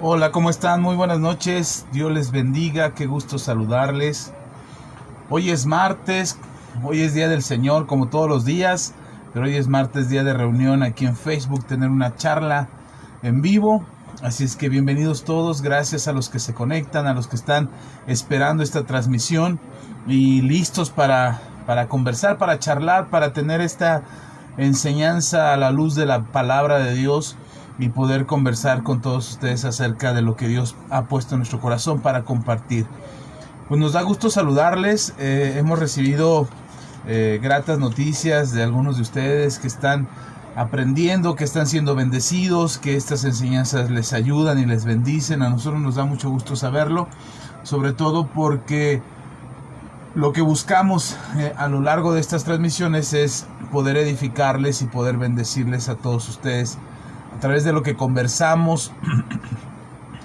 Hola, ¿cómo están? Muy buenas noches. Dios les bendiga. Qué gusto saludarles. Hoy es martes, hoy es Día del Señor, como todos los días, pero hoy es martes, día de reunión aquí en Facebook, tener una charla en vivo. Así es que bienvenidos todos, gracias a los que se conectan, a los que están esperando esta transmisión y listos para conversar, para charlar, para tener esta enseñanza a la luz de la palabra de Dios y poder conversar con todos ustedes acerca de lo que Dios ha puesto en nuestro corazón para compartir. Pues nos da gusto saludarles. Hemos recibido gratas noticias de algunos de ustedes que están aprendiendo, que están siendo bendecidos, que estas enseñanzas les ayudan y les bendicen. A nosotros nos da mucho gusto saberlo, sobre todo porque lo que buscamos a lo largo de estas transmisiones es poder edificarles y poder bendecirles a todos ustedes a través de lo que conversamos,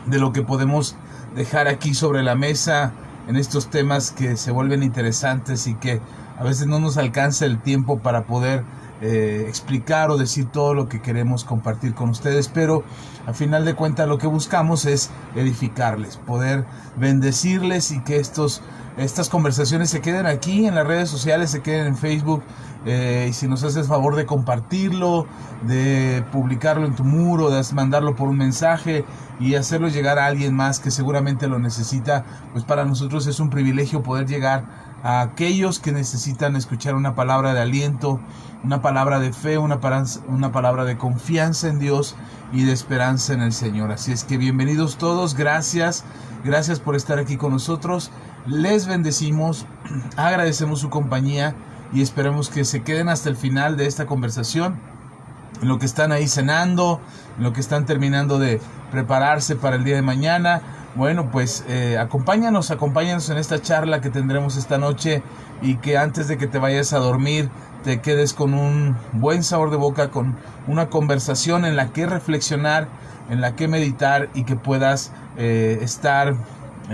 de lo que podemos dejar aquí sobre la mesa en estos temas que se vuelven interesantes y que a veces no nos alcanza el tiempo para poder explicar o decir todo lo que queremos compartir con ustedes, pero al final de cuentas lo que buscamos es edificarles, poder bendecirles y que estas conversaciones se queden aquí en las redes sociales, se queden en Facebook. Y si nos haces favor de compartirlo, de publicarlo en tu muro, de mandarlo por un mensaje y hacerlo llegar a alguien más que seguramente lo necesita, pues para nosotros es un privilegio poder llegar a aquellos que necesitan escuchar una palabra de aliento, una palabra de fe, una palabra de confianza en Dios y de esperanza en el Señor. Así es que bienvenidos todos, gracias por estar aquí con nosotros, les bendecimos, agradecemos su compañía y esperemos que se queden hasta el final de esta conversación, en lo que están ahí cenando, en lo que están terminando de prepararse para el día de mañana. Bueno, pues acompáñanos en esta charla que tendremos esta noche y que antes de que te vayas a dormir te quedes con un buen sabor de boca, con una conversación en la que reflexionar, en la que meditar y que puedas estar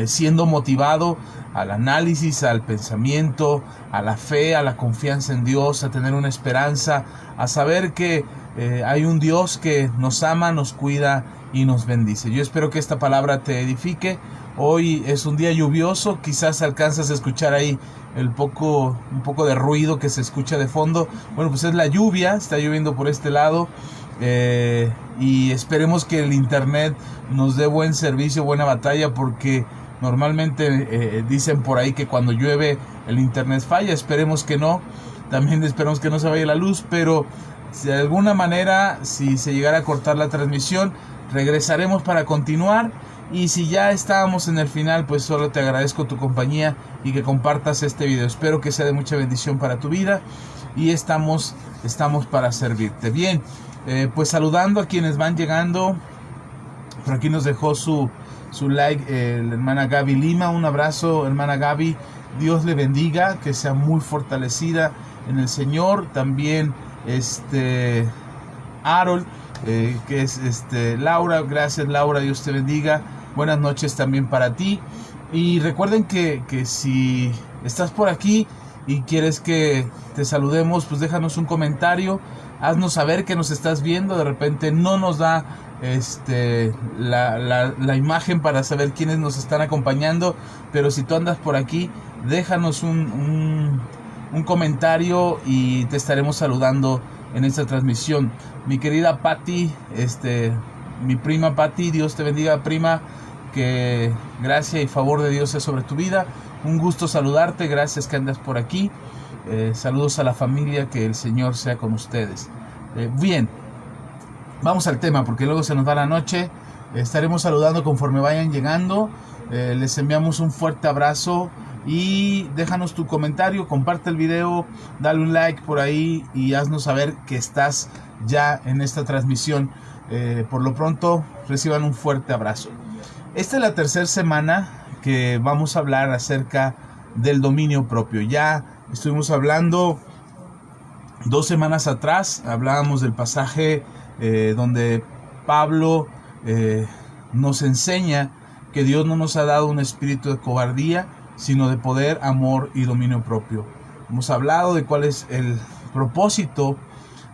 siendo motivado al análisis, al pensamiento, a la fe, a la confianza en Dios, a tener una esperanza, a saber que hay un Dios que nos ama, nos cuida y nos bendice. Yo espero que esta palabra te edifique. Hoy es un día lluvioso, quizás alcanzas a escuchar ahí un poco de ruido que se escucha de fondo. Bueno, pues es la lluvia, está lloviendo por este lado. Y esperemos que el internet nos dé buen servicio, buena batalla, porque normalmente dicen por ahí que cuando llueve el internet falla. Esperemos que no, también esperemos que no se vaya la luz, pero si de alguna manera, si se llegara a cortar la transmisión, regresaremos para continuar. Y si ya estábamos en el final, pues solo te agradezco tu compañía y que compartas este video. Espero que sea de mucha bendición para tu vida y estamos para servirte. Bien, pues saludando a quienes van llegando. Por aquí nos dejó su like la hermana Gaby Lima. Un abrazo, hermana Gaby. Dios le bendiga, que sea muy fortalecida en el Señor. También Harold, que es Laura. Gracias, Laura, Dios te bendiga. Buenas noches también para ti. Y recuerden que si estás por aquí y quieres que te saludemos, pues déjanos un comentario, haznos saber que nos estás viendo. De repente no nos da la imagen para saber quiénes nos están acompañando, pero si tú andas por aquí, déjanos un comentario y te estaremos saludando en esta transmisión. Mi querida Patti, mi prima Patti, Dios te bendiga, prima, que gracia y favor de Dios sea sobre tu vida. Un gusto saludarte, gracias que andas por aquí. Saludos a la familia, que el Señor sea con ustedes. Bien, vamos al tema porque luego se nos va la noche. Estaremos saludando conforme vayan llegando. Les enviamos un fuerte abrazo y déjanos tu comentario, comparte el video, dale un like por ahí y haznos saber que estás ya en esta transmisión. Por lo pronto, reciban un fuerte abrazo. Esta es la tercera semana que vamos a hablar acerca del dominio propio. Ya estuvimos hablando 2 semanas atrás, hablábamos del pasaje donde Pablo nos enseña que Dios no nos ha dado un espíritu de cobardía, sino de poder, amor y dominio propio. Hemos hablado de cuál es el propósito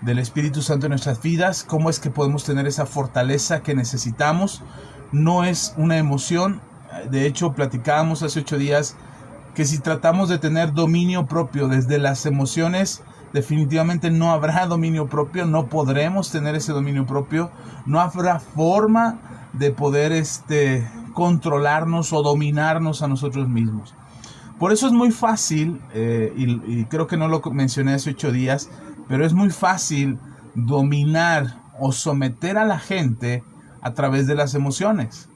del Espíritu Santo en nuestras vidas, cómo es que podemos tener esa fortaleza que necesitamos no es una emoción. De hecho, platicábamos hace 8 días que si tratamos de tener dominio propio desde las emociones, definitivamente no habrá dominio propio, no podremos tener ese dominio propio, no habrá forma de poder controlarnos o dominarnos a nosotros mismos. Por eso es muy fácil, y creo que no lo mencioné hace 8 días, pero es muy fácil dominar o someter a la gente a través de las emociones.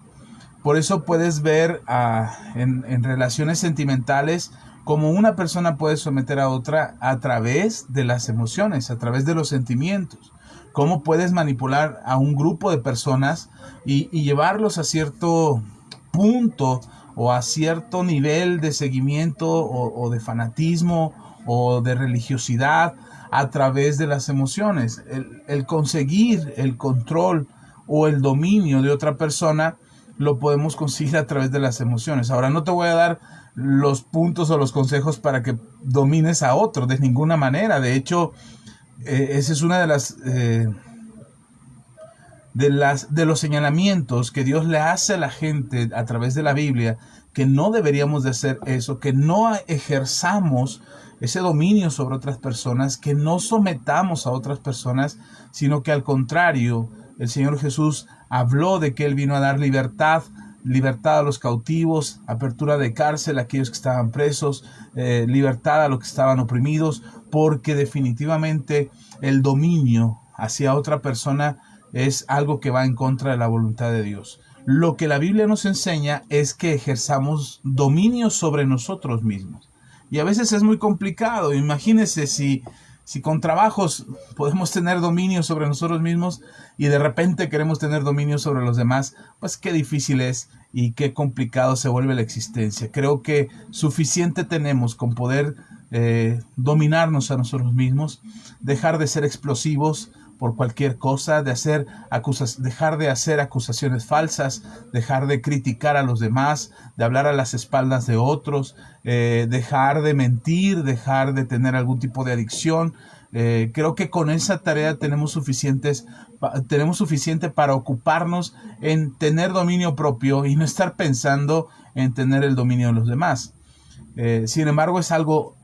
Por eso puedes ver en relaciones sentimentales cómo una persona puede someter a otra a través de las emociones, a través de los sentimientos. Cómo puedes manipular a un grupo de personas y llevarlos a cierto punto o a cierto nivel de seguimiento o de fanatismo o de religiosidad a través de las emociones. El conseguir el control o el dominio de otra persona lo podemos conseguir a través de las emociones. Ahora, no te voy a dar los puntos o los consejos para que domines a otro, de ninguna manera. De hecho, esa es una de los señalamientos que Dios le hace a la gente a través de la Biblia, que no deberíamos de hacer eso, que no ejerzamos ese dominio sobre otras personas, que no sometamos a otras personas, sino que al contrario, el Señor Jesús habló de que Él vino a dar libertad a los cautivos, apertura de cárcel a aquellos que estaban presos, libertad a los que estaban oprimidos, porque definitivamente el dominio hacia otra persona es algo que va en contra de la voluntad de Dios. Lo que la Biblia nos enseña es que ejerzamos dominio sobre nosotros mismos. Y a veces es muy complicado. Imagínense si con trabajos podemos tener dominio sobre nosotros mismos y de repente queremos tener dominio sobre los demás, pues qué difícil es y qué complicado se vuelve la existencia. Creo que suficiente tenemos con poder dominarnos a nosotros mismos, dejar de ser explosivos por cualquier cosa, dejar de hacer acusaciones falsas, dejar de criticar a los demás, de hablar a las espaldas de otros, dejar de mentir, dejar de tener algún tipo de adicción. Creo que con esa tarea tenemos suficiente para ocuparnos en tener dominio propio y no estar pensando en tener el dominio de los demás. Sin embargo, es algo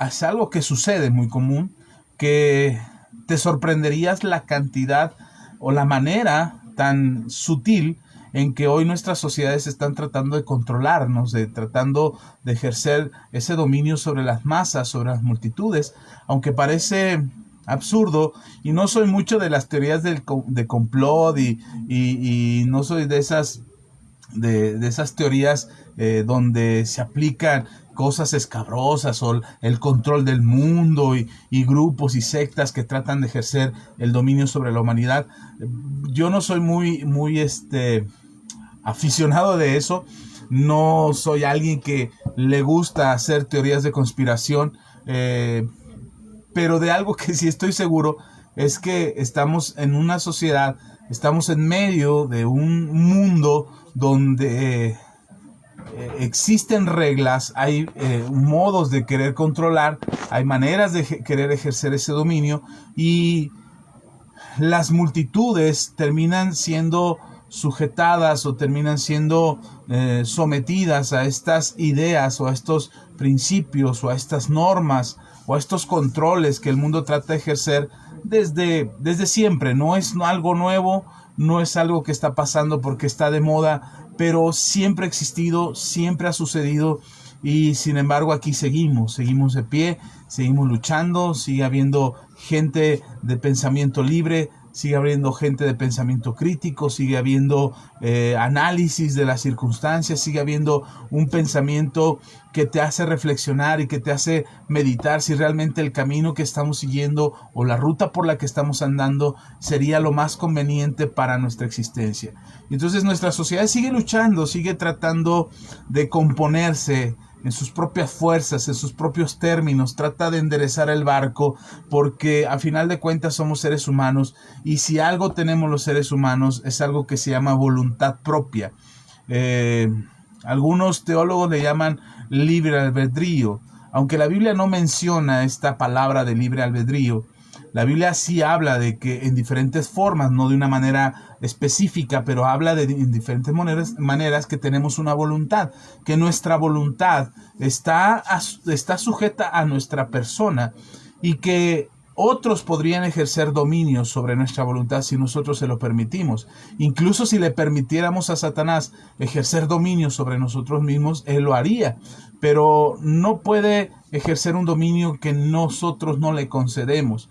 que sucede muy común, que te sorprenderías la cantidad o la manera tan sutil en que hoy nuestras sociedades están tratando de controlarnos, tratando de ejercer ese dominio sobre las masas, sobre las multitudes, aunque parece absurdo, y no soy mucho de las teorías de complot y no soy de esas teorías donde se aplican cosas escabrosas o el control del mundo y grupos y sectas que tratan de ejercer el dominio sobre la humanidad. Yo no soy muy aficionado de eso. No soy alguien que le gusta hacer teorías de conspiración, pero de algo que sí estoy seguro es que estamos en una sociedad, estamos en medio de un mundo donde existen reglas, hay modos de querer controlar, hay maneras de querer ejercer ese dominio, y las multitudes terminan siendo sujetadas o terminan siendo sometidas a estas ideas o a estos principios o a estas normas o a estos controles que el mundo trata de ejercer desde siempre. No es algo nuevo, no es algo que está pasando porque está de moda, pero siempre ha existido, siempre ha sucedido, y sin embargo aquí seguimos de pie, seguimos luchando, sigue habiendo gente de pensamiento libre, sigue habiendo gente de pensamiento crítico, sigue habiendo análisis de las circunstancias, sigue habiendo un pensamiento que te hace reflexionar y que te hace meditar si realmente el camino que estamos siguiendo o la ruta por la que estamos andando sería lo más conveniente para nuestra existencia. Entonces nuestra sociedad sigue luchando, sigue tratando de componerse en sus propias fuerzas, en sus propios términos, trata de enderezar el barco, porque a final de cuentas somos seres humanos, y si algo tenemos los seres humanos es algo que se llama voluntad propia. Algunos teólogos le llaman libre albedrío, aunque la Biblia no menciona esta palabra de libre albedrío. La Biblia sí habla de que en diferentes formas, no de una manera específica, pero habla de en diferentes maneras que tenemos una voluntad, que nuestra voluntad está sujeta a nuestra persona y que otros podrían ejercer dominio sobre nuestra voluntad si nosotros se lo permitimos. Incluso si le permitiéramos a Satanás ejercer dominio sobre nosotros mismos, él lo haría. Pero no puede ejercer un dominio que nosotros no le concedemos.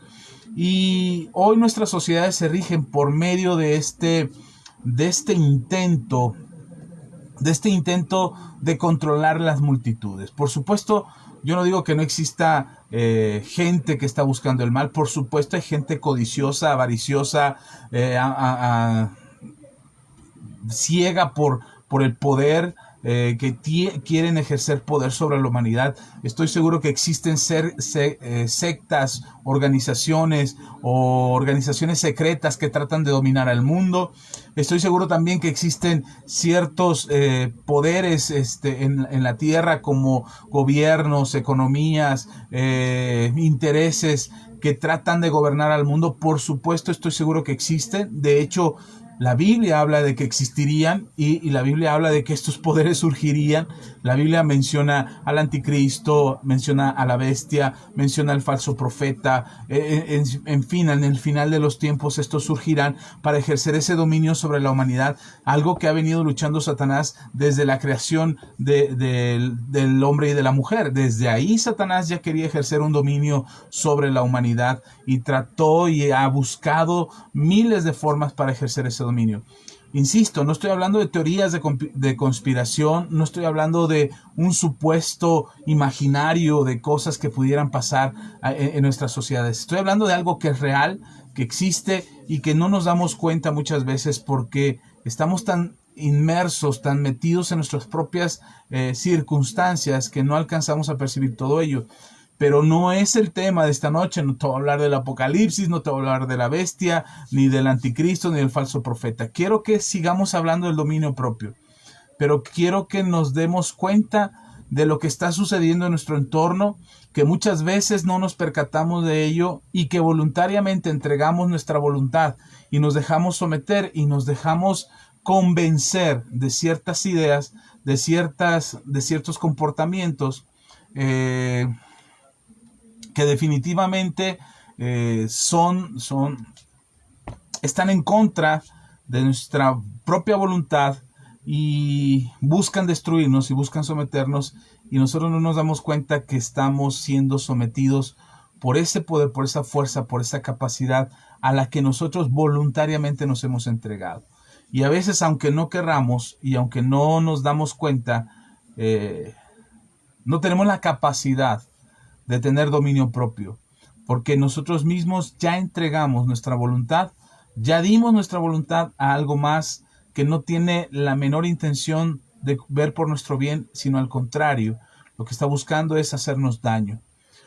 Y hoy nuestras sociedades se rigen por medio de este intento de controlar las multitudes. Por supuesto, yo no digo que no exista gente que está buscando el mal. Por supuesto, hay gente codiciosa, avariciosa, ciega por el poder, que quieren ejercer poder sobre la humanidad. Estoy seguro que existen sectas, organizaciones o organizaciones secretas que tratan de dominar al mundo. Estoy seguro también que existen ciertos poderes en la tierra, como gobiernos, economías, intereses que tratan de gobernar al mundo. Por supuesto, estoy seguro que existen. De hecho, la Biblia habla de que existirían y la Biblia habla de que estos poderes surgirían. La Biblia menciona al anticristo, menciona a la bestia, menciona al falso profeta. En fin, en el final de los tiempos estos surgirán para ejercer ese dominio sobre la humanidad, algo que ha venido luchando Satanás desde la creación del hombre y de la mujer. Desde ahí Satanás ya quería ejercer un dominio sobre la humanidad y trató y ha buscado miles de formas para ejercer ese dominio. Insisto, no estoy hablando de teorías de conspiración, no estoy hablando de un supuesto imaginario de cosas que pudieran pasar en nuestras sociedades. Estoy hablando de algo que es real, que existe y que no nos damos cuenta muchas veces porque estamos tan inmersos, tan metidos en nuestras propias circunstancias que no alcanzamos a percibir todo ello. Pero no es el tema de esta noche. No te voy a hablar del apocalipsis, no te voy a hablar de la bestia, ni del anticristo, ni del falso profeta. Quiero que sigamos hablando del dominio propio, pero quiero que nos demos cuenta de lo que está sucediendo en nuestro entorno, que muchas veces no nos percatamos de ello y que voluntariamente entregamos nuestra voluntad y nos dejamos someter y nos dejamos convencer de ciertas ideas, de ciertos comportamientos, que definitivamente están en contra de nuestra propia voluntad y buscan destruirnos y buscan someternos, y nosotros no nos damos cuenta que estamos siendo sometidos por ese poder, por esa fuerza, por esa capacidad a la que nosotros voluntariamente nos hemos entregado. Y a veces, aunque no querramos y aunque no nos damos cuenta, no tenemos la capacidad de tener dominio propio, porque nosotros mismos ya entregamos nuestra voluntad, ya dimos nuestra voluntad a algo más que no tiene la menor intención de ver por nuestro bien, sino al contrario, lo que está buscando es hacernos daño.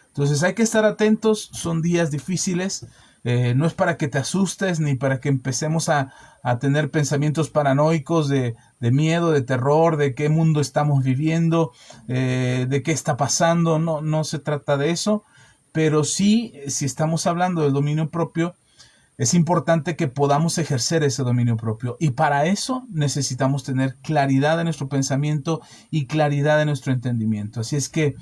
Entonces hay que estar atentos, son días difíciles, no es para que te asustes ni para que empecemos a tener pensamientos paranoicos de miedo, de terror, de qué mundo estamos viviendo, de qué está pasando. No se trata de eso, pero sí, si estamos hablando del dominio propio, es importante que podamos ejercer ese dominio propio, y para eso necesitamos tener claridad en nuestro pensamiento y claridad en nuestro entendimiento. Así es que,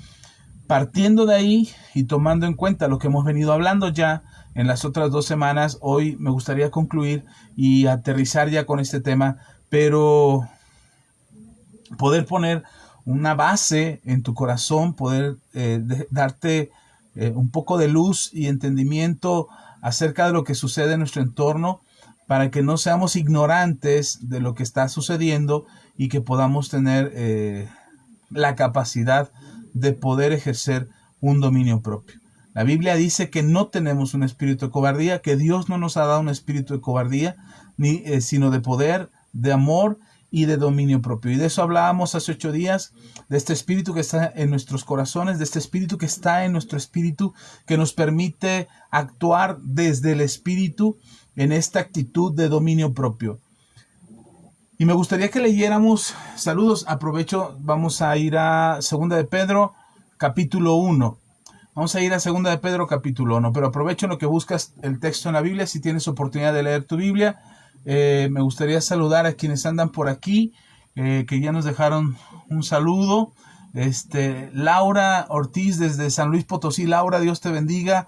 partiendo de ahí y tomando en cuenta lo que hemos venido hablando ya en las otras 2 semanas, hoy me gustaría concluir y aterrizar ya con este tema, pero poder poner una base en tu corazón, poder darte un poco de luz y entendimiento acerca de lo que sucede en nuestro entorno, para que no seamos ignorantes de lo que está sucediendo y que podamos tener la capacidad de poder ejercer un dominio propio. La Biblia dice que no tenemos un espíritu de cobardía, que Dios no nos ha dado un espíritu de cobardía, sino de poder, de amor y de dominio propio. Y de eso hablábamos hace 8 días, de este espíritu que está en nuestros corazones, de este espíritu que está en nuestro espíritu, que nos permite actuar desde el espíritu en esta actitud de dominio propio. Y me gustaría que leyéramos, saludos, aprovecho, vamos a ir a 2 de Pedro, capítulo 1. Vamos a ir a Segunda de Pedro capítulo 1, pero aprovecho en lo que buscas el texto en la Biblia, si tienes oportunidad de leer tu Biblia. Me gustaría saludar a quienes andan por aquí, que ya nos dejaron un saludo. Laura Ortiz desde San Luis Potosí. Laura, Dios te bendiga.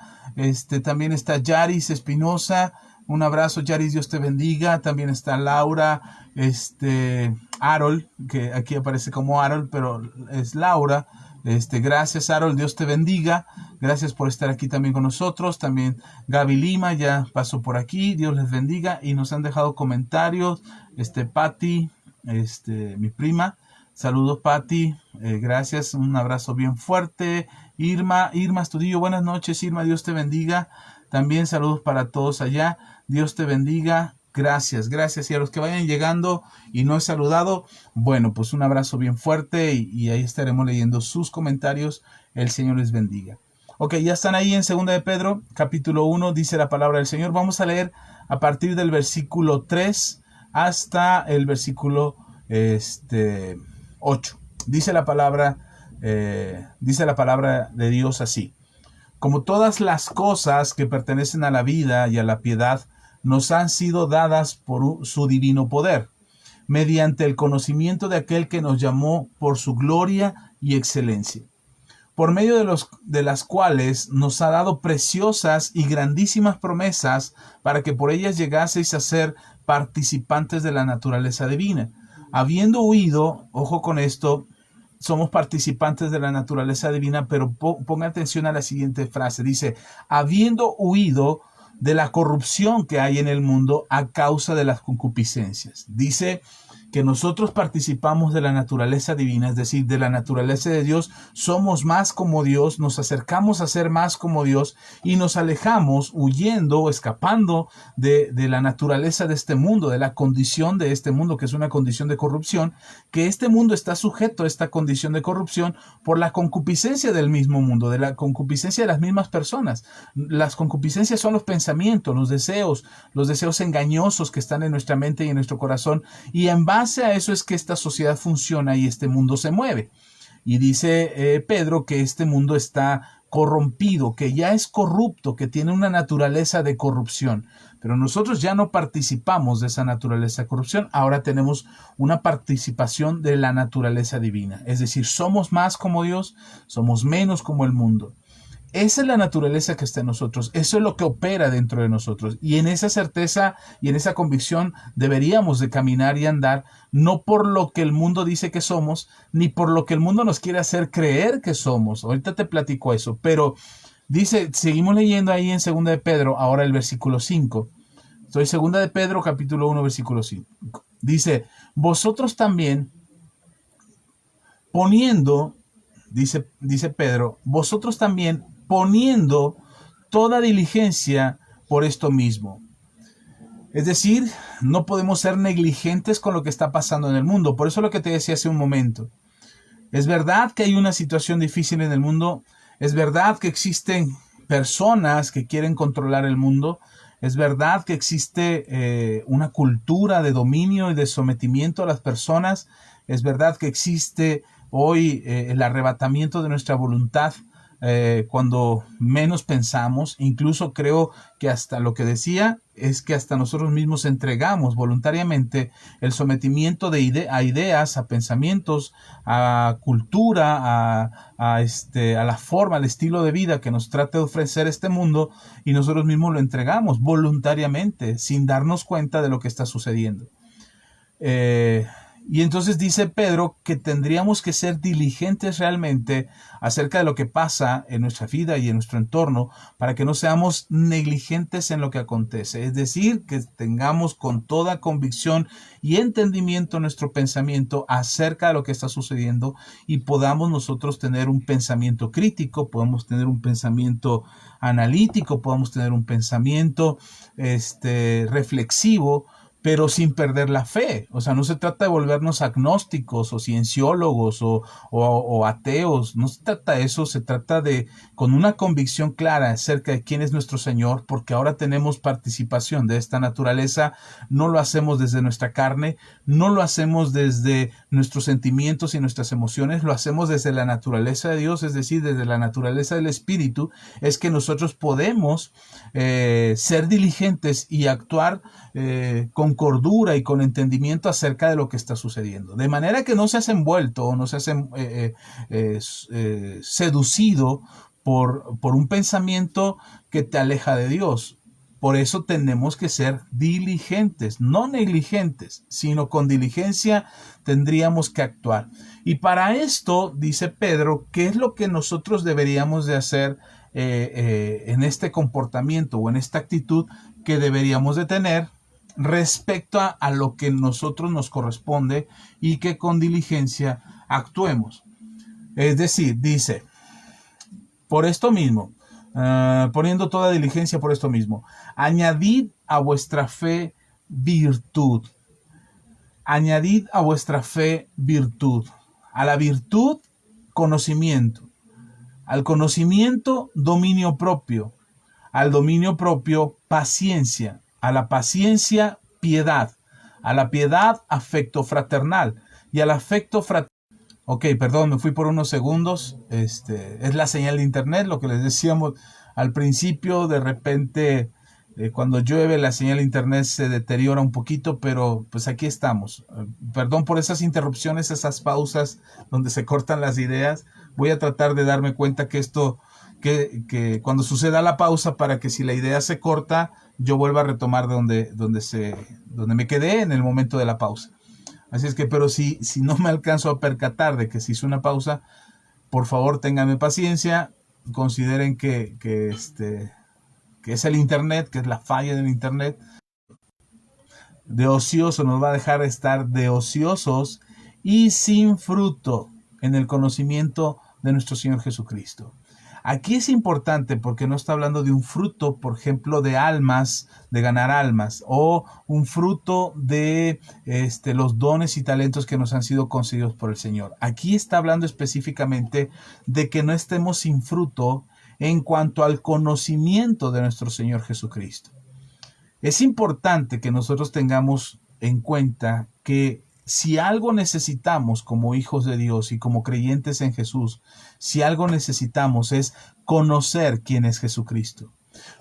También está Yaris Espinosa. Un abrazo, Yaris, Dios te bendiga. También está Laura, Harold, que aquí aparece como Harold, pero es Laura. Gracias, Harold, Dios te bendiga. Gracias por estar aquí también con nosotros. También Gaby Lima ya pasó por aquí. Dios les bendiga. Y nos han dejado comentarios. Patti, mi prima. Saludos, Patti. Gracias. Un abrazo bien fuerte. Irma Estudillo, buenas noches, Irma. Dios te bendiga. También saludos para todos allá. Dios te bendiga. Gracias. Y a los que vayan llegando y no he saludado, bueno, pues un abrazo bien fuerte y ahí estaremos leyendo sus comentarios. El Señor les bendiga. Ok, ya están ahí en 2 de Pedro, capítulo 1, dice la palabra del Señor. Vamos a leer a partir del versículo 3 hasta el versículo 8. Dice la palabra de Dios así: como todas las cosas que pertenecen a la vida y a la piedad nos han sido dadas por su divino poder, mediante el conocimiento de aquel que nos llamó por su gloria y excelencia, por medio de las cuales nos ha dado preciosas y grandísimas promesas, para que por ellas llegaseis a ser participantes de la naturaleza divina, habiendo huido, ojo con esto, somos participantes de la naturaleza divina, pero ponga atención a la siguiente frase. Dice, habiendo huido de la corrupción que hay en el mundo a causa de las concupiscencias. Dice que nosotros participamos de la naturaleza divina, es decir, de la naturaleza de Dios, somos más como Dios, nos acercamos a ser más como Dios y nos alejamos huyendo o escapando de la naturaleza de este mundo, de la condición de este mundo, que es una condición de corrupción, que este mundo está sujeto a esta condición de corrupción por la concupiscencia del mismo mundo, de la concupiscencia de las mismas personas. Las concupiscencias son los pensamientos, los deseos engañosos que están en nuestra mente y en nuestro corazón, y en base a eso es que esta sociedad funciona y este mundo se mueve. Y dice Pedro que este mundo está corrompido, que ya es corrupto, que tiene una naturaleza de corrupción. Pero nosotros ya no participamos de esa naturaleza de corrupción, ahora tenemos una participación de la naturaleza divina. Es decir, somos más como Dios, somos menos como el mundo. Esa es la naturaleza que está en nosotros. Eso es lo que opera dentro de nosotros. Y en esa certeza y en esa convicción deberíamos de caminar y andar, no por lo que el mundo dice que somos, ni por lo que el mundo nos quiere hacer creer que somos. Ahorita te platico eso. Pero dice, seguimos leyendo ahí en 2 de Pedro, ahora el versículo 5. Estoy 2 de Pedro, capítulo 1, versículo 5. Dice, vosotros también poniendo, dice Pedro, vosotros también poniendo toda diligencia por esto mismo. Es decir, no podemos ser negligentes con lo que está pasando en el mundo. Por eso lo que te decía hace un momento. Es verdad que hay una situación difícil en el mundo. Es verdad que existen personas que quieren controlar el mundo. Es verdad que existe una cultura de dominio y de sometimiento a las personas. Es verdad que existe hoy el arrebatamiento de nuestra voluntad cuando menos pensamos. Incluso creo que hasta lo que decía es que hasta nosotros mismos entregamos voluntariamente el sometimiento a ideas, a pensamientos, a cultura, a la forma, al estilo de vida que nos trata de ofrecer este mundo, y nosotros mismos lo entregamos voluntariamente sin darnos cuenta de lo que está sucediendo. Y entonces dice Pedro que tendríamos que ser diligentes realmente acerca de lo que pasa en nuestra vida y en nuestro entorno, para que no seamos negligentes en lo que acontece. Es decir, que tengamos con toda convicción y entendimiento nuestro pensamiento acerca de lo que está sucediendo, y podamos nosotros tener un pensamiento crítico, podemos tener un pensamiento analítico, podemos tener un pensamiento reflexivo, pero sin perder la fe. O sea, no se trata de volvernos agnósticos o cienciólogos o ateos, no se trata de eso, se trata de, con una convicción clara acerca de quién es nuestro Señor, porque ahora tenemos participación de esta naturaleza, no lo hacemos desde nuestra carne, no lo hacemos desde nuestros sentimientos y nuestras emociones, lo hacemos desde la naturaleza de Dios, es decir, desde la naturaleza del Espíritu, es que nosotros podemos ser diligentes y actuar con cordura y con entendimiento acerca de lo que está sucediendo. De manera que no seas envuelto o no seas seducido por un pensamiento que te aleja de Dios. Por eso tenemos que ser diligentes, no negligentes, sino con diligencia tendríamos que actuar. Y para esto, dice Pedro, ¿qué es lo que nosotros deberíamos de hacer en este comportamiento o en esta actitud que deberíamos de tener respecto a lo que nosotros nos corresponde y que con diligencia actuemos? Es decir, dice, por esto mismo, poniendo toda diligencia por esto mismo, añadid a vuestra fe virtud. Añadid a vuestra fe virtud. A la virtud, conocimiento. Al conocimiento, dominio propio. Al dominio propio, paciencia. A la paciencia, piedad. A la piedad, afecto fraternal. Y al afecto fraternal. Ok, perdón, me fui por unos segundos. Es la señal de internet, lo que les decíamos al principio. De repente, cuando llueve, la señal de internet se deteriora un poquito, pero pues aquí estamos. Perdón por esas interrupciones, esas pausas donde se cortan las ideas. Voy a tratar de darme cuenta que esto, que cuando suceda la pausa, para que si la idea se corta, yo vuelva a retomar donde me quedé en el momento de la pausa. Así es que, pero si no me alcanzo a percatar de que se hizo una pausa, por favor ténganme paciencia, consideren que es el internet, que es la falla del internet. De ocioso nos va a dejar estar de ociosos y sin fruto en el conocimiento de nuestro Señor Jesucristo. Aquí es importante porque no está hablando de un fruto, por ejemplo, de almas, de ganar almas, o un fruto de los dones y talentos que nos han sido concedidos por el Señor. Aquí está hablando específicamente de que no estemos sin fruto en cuanto al conocimiento de nuestro Señor Jesucristo. Es importante que nosotros tengamos en cuenta que si algo necesitamos como hijos de Dios y como creyentes en Jesús, si algo necesitamos es conocer quién es Jesucristo.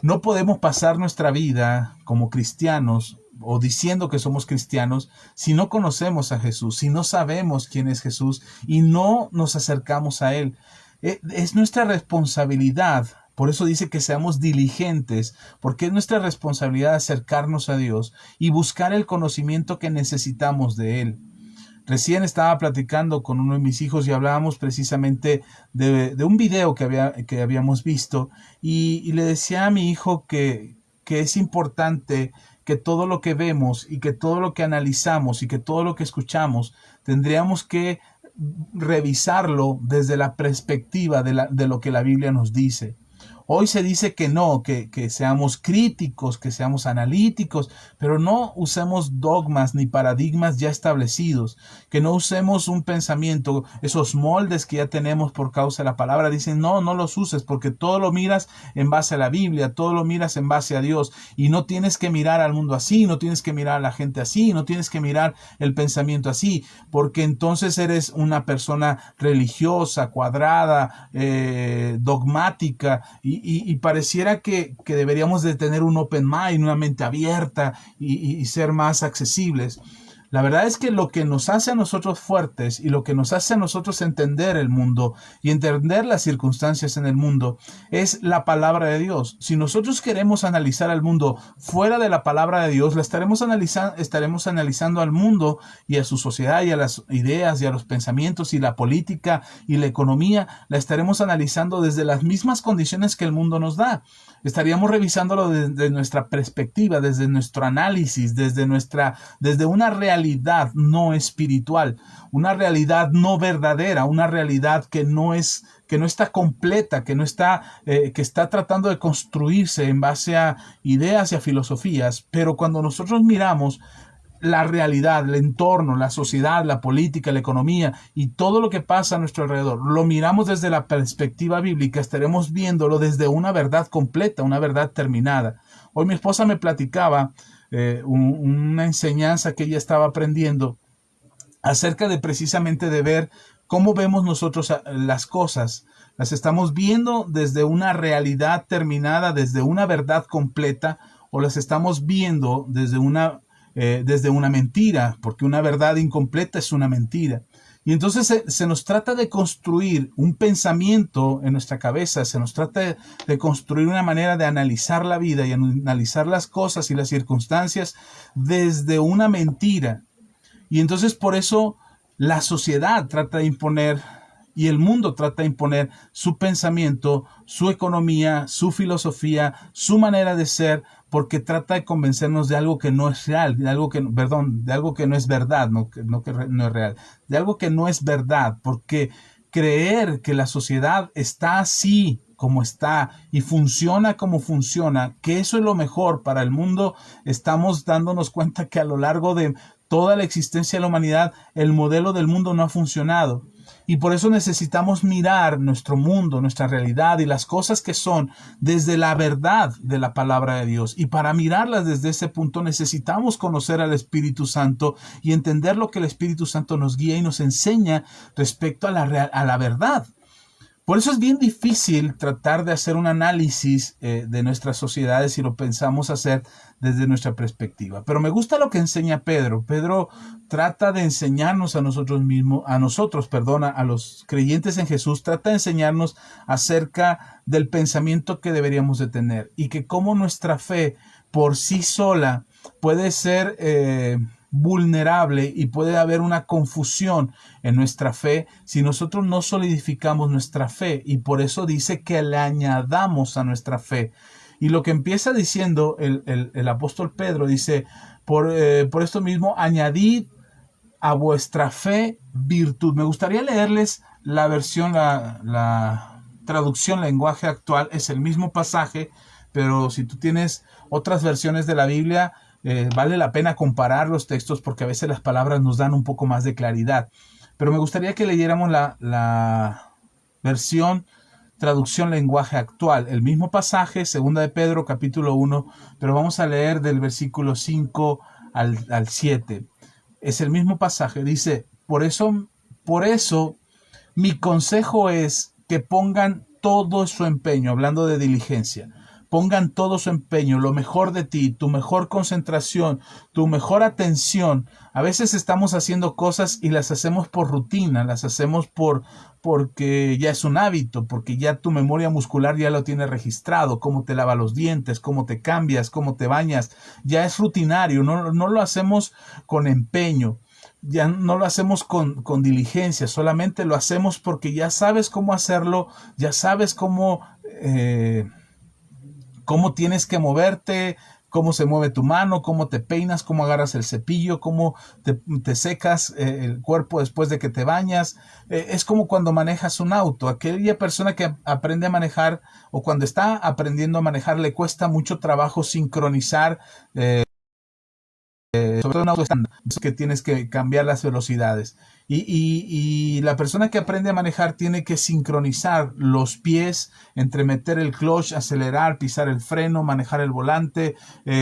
No podemos pasar nuestra vida como cristianos o diciendo que somos cristianos si no conocemos a Jesús, si no sabemos quién es Jesús y no nos acercamos a Él. Es nuestra responsabilidad. Por eso dice que seamos diligentes, porque es nuestra responsabilidad acercarnos a Dios y buscar el conocimiento que necesitamos de Él. Recién estaba platicando con uno de mis hijos y hablábamos precisamente de un video que habíamos visto y le decía a mi hijo que es importante que todo lo que vemos y que todo lo que analizamos y que todo lo que escuchamos tendríamos que revisarlo desde la perspectiva de lo que la Biblia nos dice. Hoy se dice que no, que seamos críticos, que seamos analíticos, pero no usemos dogmas ni paradigmas ya establecidos, que no usemos un pensamiento, esos moldes que ya tenemos por causa de la palabra. Dicen, no los uses porque todo lo miras en base a la Biblia, todo lo miras en base a Dios y no tienes que mirar al mundo así, no tienes que mirar a la gente así, no tienes que mirar el pensamiento así, porque entonces eres una persona religiosa, cuadrada, dogmática y pareciera que deberíamos de tener un open mind, una mente abierta y ser más accesibles. La verdad es que lo que nos hace a nosotros fuertes y lo que nos hace a nosotros entender el mundo y entender las circunstancias en el mundo es la palabra de Dios. Si nosotros queremos analizar al mundo fuera de la palabra de Dios, estaremos analizando al mundo y a su sociedad y a las ideas y a los pensamientos y la política y la economía, la estaremos analizando desde las mismas condiciones que el mundo nos da. Estaríamos revisándolo desde nuestra perspectiva, desde nuestro análisis, desde una realidad no espiritual, una realidad no verdadera, una realidad que no está completa, que está tratando de construirse en base a ideas y a filosofías. Pero cuando nosotros miramos la realidad, el entorno, la sociedad, la política, la economía y todo lo que pasa a nuestro alrededor, lo miramos desde la perspectiva bíblica, estaremos viéndolo desde una verdad completa, una verdad terminada. Hoy mi esposa me platicaba una enseñanza que ella estaba aprendiendo acerca de precisamente de ver cómo vemos nosotros las cosas. Las estamos viendo desde una realidad terminada, desde una verdad completa, o las estamos viendo desde una mentira, porque una verdad incompleta es una mentira. Y entonces se nos trata de construir un pensamiento en nuestra cabeza, se nos trata de construir una manera de analizar la vida y analizar las cosas y las circunstancias desde una mentira. Y entonces por eso la sociedad trata de imponer y el mundo trata de imponer su pensamiento, su economía, su filosofía, su manera de ser, porque trata de convencernos de algo que no es real, de algo que, perdón, de algo que no es verdad, no que no es real, de algo que no es verdad, porque creer que la sociedad está así como está y funciona como funciona, que eso es lo mejor para el mundo, estamos dándonos cuenta que a lo largo de toda la existencia de la humanidad, el modelo del mundo no ha funcionado. Y por eso necesitamos mirar nuestro mundo, nuestra realidad y las cosas que son desde la verdad de la palabra de Dios. Y para mirarlas desde ese punto necesitamos conocer al Espíritu Santo y entender lo que el Espíritu Santo nos guía y nos enseña respecto a la verdad. Por eso es bien difícil tratar de hacer un análisis de nuestras sociedades si lo pensamos hacer desde nuestra perspectiva. Pero me gusta lo que enseña Pedro. Pedro trata de enseñarnos a nosotros mismos, a los creyentes en Jesús, trata de enseñarnos acerca del pensamiento que deberíamos de tener y que cómo nuestra fe por sí sola puede ser vulnerable y puede haber una confusión en nuestra fe si nosotros no solidificamos nuestra fe, y por eso dice que le añadamos a nuestra fe. Y lo que empieza diciendo el apóstol Pedro dice, por esto mismo añadid a vuestra fe virtud. Me gustaría leerles la versión, la traducción lenguaje actual, es el mismo pasaje, pero si tú tienes otras versiones de la Biblia, vale la pena comparar los textos porque a veces las palabras nos dan un poco más de claridad. Pero me gustaría que leyéramos la versión traducción lenguaje actual. El mismo pasaje, segunda de Pedro, capítulo 1, pero vamos a leer del versículo 5 al 7. Es el mismo pasaje. Dice, por eso, mi consejo es que pongan todo su empeño, hablando de diligencia, pongan todo su empeño, lo mejor de ti, tu mejor concentración, tu mejor atención. A veces estamos haciendo cosas y las hacemos por rutina, las hacemos porque ya es un hábito, porque ya tu memoria muscular ya lo tiene registrado, cómo te lavas los dientes, cómo te cambias, cómo te bañas, ya es rutinario, no lo hacemos con empeño. Ya no lo hacemos con diligencia, solamente lo hacemos porque ya sabes cómo hacerlo, ya sabes cómo tienes que moverte, cómo se mueve tu mano, cómo te peinas, cómo agarras el cepillo, cómo te secas el cuerpo después de que te bañas. Es como cuando manejas un auto. Aquella persona que aprende a manejar o cuando está aprendiendo a manejar le cuesta mucho trabajo sincronizar sobre todo un auto estándar, que tienes que cambiar las velocidades. Y la persona que aprende a manejar tiene que sincronizar los pies entre meter el clutch, acelerar, pisar el freno, manejar el volante,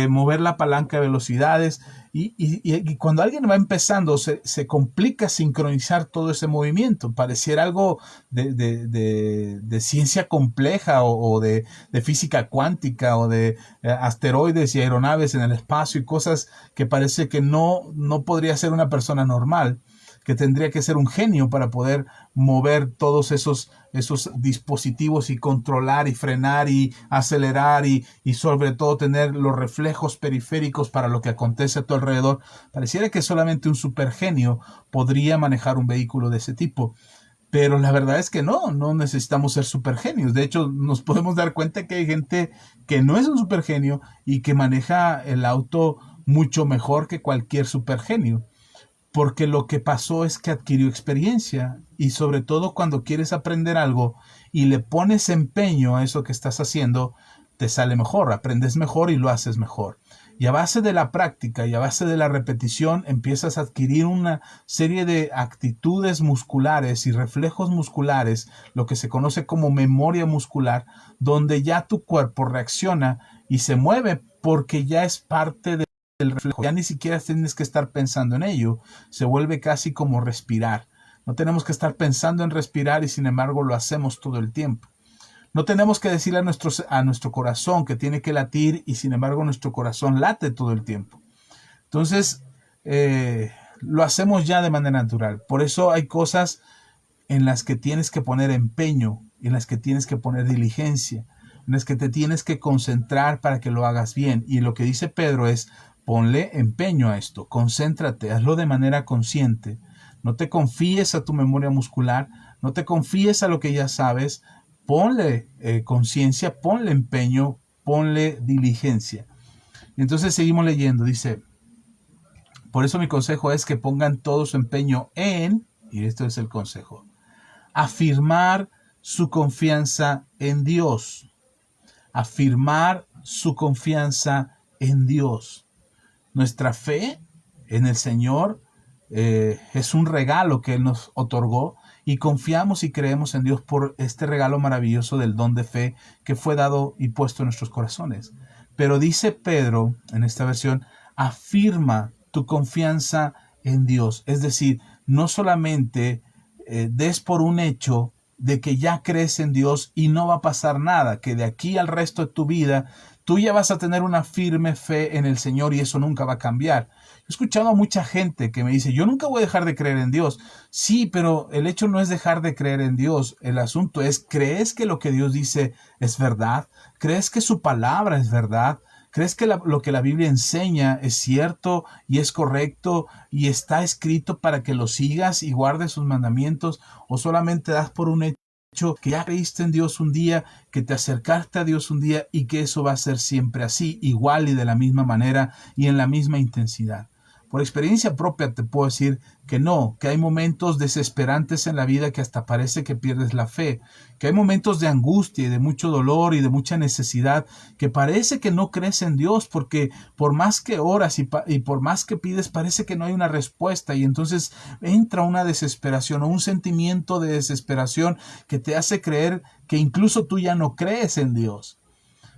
mover la palanca de velocidades. Y cuando alguien va empezando, se complica sincronizar todo ese movimiento. Pareciera algo de ciencia compleja o de física cuántica o de asteroides y aeronaves en el espacio y cosas que parece que no podría ser una persona normal, que tendría que ser un genio para poder mover todos esos dispositivos y controlar y frenar y acelerar y sobre todo tener los reflejos periféricos para lo que acontece a tu alrededor. Pareciera que solamente un supergenio podría manejar un vehículo de ese tipo. Pero la verdad es que no necesitamos ser supergenios. De hecho, nos podemos dar cuenta que hay gente que no es un supergenio y que maneja el auto mucho mejor que cualquier supergenio. Porque lo que pasó es que adquirió experiencia y sobre todo cuando quieres aprender algo y le pones empeño a eso que estás haciendo, te sale mejor, aprendes mejor y lo haces mejor. Y a base de la práctica y a base de la repetición empiezas a adquirir una serie de actitudes musculares y reflejos musculares, lo que se conoce como memoria muscular, donde ya tu cuerpo reacciona y se mueve porque ya es parte del reflejo. Ya ni siquiera tienes que estar pensando en ello. Se vuelve casi como respirar. No tenemos que estar pensando en respirar y sin embargo lo hacemos todo el tiempo. No tenemos que decirle a nuestro corazón que tiene que latir y sin embargo nuestro corazón late todo el tiempo. Entonces, lo hacemos ya de manera natural. Por eso hay cosas en las que tienes que poner empeño, en las que tienes que poner diligencia, en las que te tienes que concentrar para que lo hagas bien. Y lo que dice Pedro es, ponle empeño a esto, concéntrate, hazlo de manera consciente. No te confíes a tu memoria muscular, no te confíes a lo que ya sabes, ponle conciencia, ponle empeño, ponle diligencia. Y entonces seguimos leyendo, dice, por eso mi consejo es que pongan todo su empeño en, y esto es el consejo, afirmar su confianza en Dios. Afirmar su confianza en Dios. Nuestra fe en el Señor es un regalo que Él nos otorgó y confiamos y creemos en Dios por este regalo maravilloso del don de fe que fue dado y puesto en nuestros corazones. Pero dice Pedro en esta versión, afirma tu confianza en Dios. Es decir, no solamente des por un hecho de que ya crees en Dios y no va a pasar nada, que de aquí al resto de tu vida tú ya vas a tener una firme fe en el Señor y eso nunca va a cambiar. He escuchado a mucha gente que me dice, yo nunca voy a dejar de creer en Dios. Sí, pero el hecho no es dejar de creer en Dios. El asunto es, ¿crees que lo que Dios dice es verdad? ¿Crees que su palabra es verdad? ¿Crees que lo que la Biblia enseña es cierto y es correcto y está escrito para que lo sigas y guardes sus mandamientos? ¿O solamente das por un hecho que ya creíste en Dios un día, que te acercaste a Dios un día y que eso va a ser siempre así, igual y de la misma manera y en la misma intensidad? Por experiencia propia te puedo decir que no, que hay momentos desesperantes en la vida que hasta parece que pierdes la fe, que hay momentos de angustia y de mucho dolor y de mucha necesidad que parece que no crees en Dios porque por más que oras y por más que pides parece que no hay una respuesta y entonces entra una desesperación o un sentimiento de desesperación que te hace creer que incluso tú ya no crees en Dios.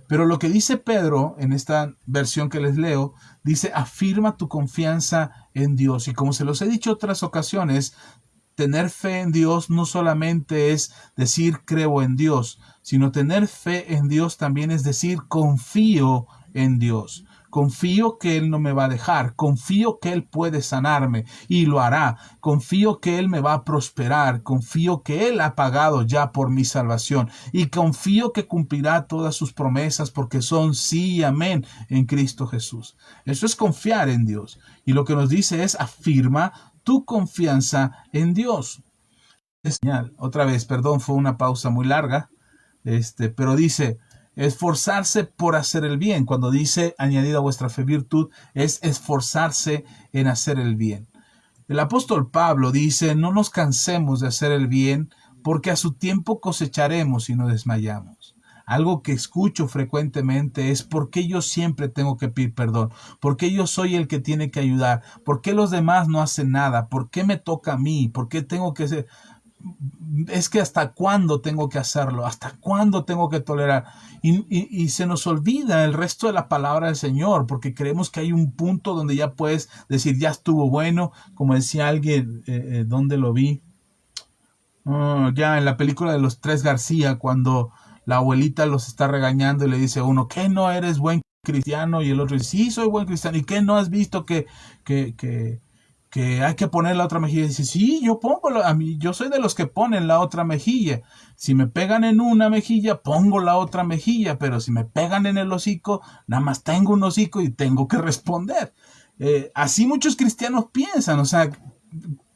Pero lo que dice Pedro en esta versión que les leo, dice, afirma tu confianza en Dios. Y como se los he dicho otras ocasiones, tener fe en Dios no solamente es decir creo en Dios, sino tener fe en Dios también es decir confío en Dios. Confío que Él no me va a dejar, confío que Él puede sanarme y lo hará, confío que Él me va a prosperar, confío que Él ha pagado ya por mi salvación y confío que cumplirá todas sus promesas porque son sí y amén en Cristo Jesús. Eso es confiar en Dios y lo que nos dice es afirma tu confianza en Dios. Es señal. Otra vez, perdón, fue una pausa muy larga, pero dice, esforzarse por hacer el bien. Cuando dice, añadida a vuestra fe virtud, es esforzarse en hacer el bien. El apóstol Pablo dice, no nos cansemos de hacer el bien, porque a su tiempo cosecharemos si no desmayamos. Algo que escucho frecuentemente es ¿por qué yo siempre tengo que pedir perdón? ¿Por qué yo soy el que tiene que ayudar? ¿Por qué los demás no hacen nada? ¿Por qué me toca a mí? ¿Por qué tengo que ser? Es que hasta cuándo tengo que hacerlo, hasta cuándo tengo que tolerar y se nos olvida el resto de la palabra del Señor porque creemos que hay un punto donde ya puedes decir ya estuvo bueno, como decía alguien, ¿dónde lo vi? Ya en la película de los Tres García, cuando la abuelita los está regañando y le dice a uno, ¿qué no eres buen cristiano? Y el otro dice, sí, soy buen cristiano. ¿Y qué no has visto que hay que poner la otra mejilla? Y dice, sí, a mí, yo soy de los que ponen la otra mejilla. Si me pegan en una mejilla, pongo la otra mejilla, pero si me pegan en el hocico, nada más tengo un hocico y tengo que responder. Así muchos cristianos piensan, o sea,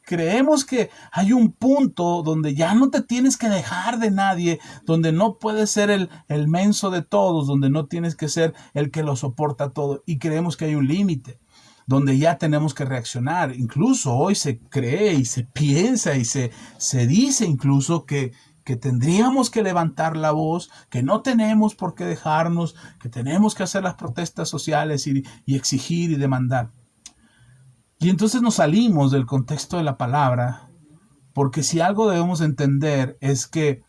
creemos que hay un punto donde ya no te tienes que dejar de nadie, donde no puedes ser el menso de todos, donde no tienes que ser el que lo soporta todo. Y creemos que hay un límite, donde ya tenemos que reaccionar. Incluso hoy se cree y se piensa y se dice incluso que que tendríamos que levantar la voz, que no tenemos por qué dejarnos, que tenemos que hacer las protestas sociales y exigir y demandar. Y entonces nos salimos del contexto de la palabra, porque si algo debemos entender es que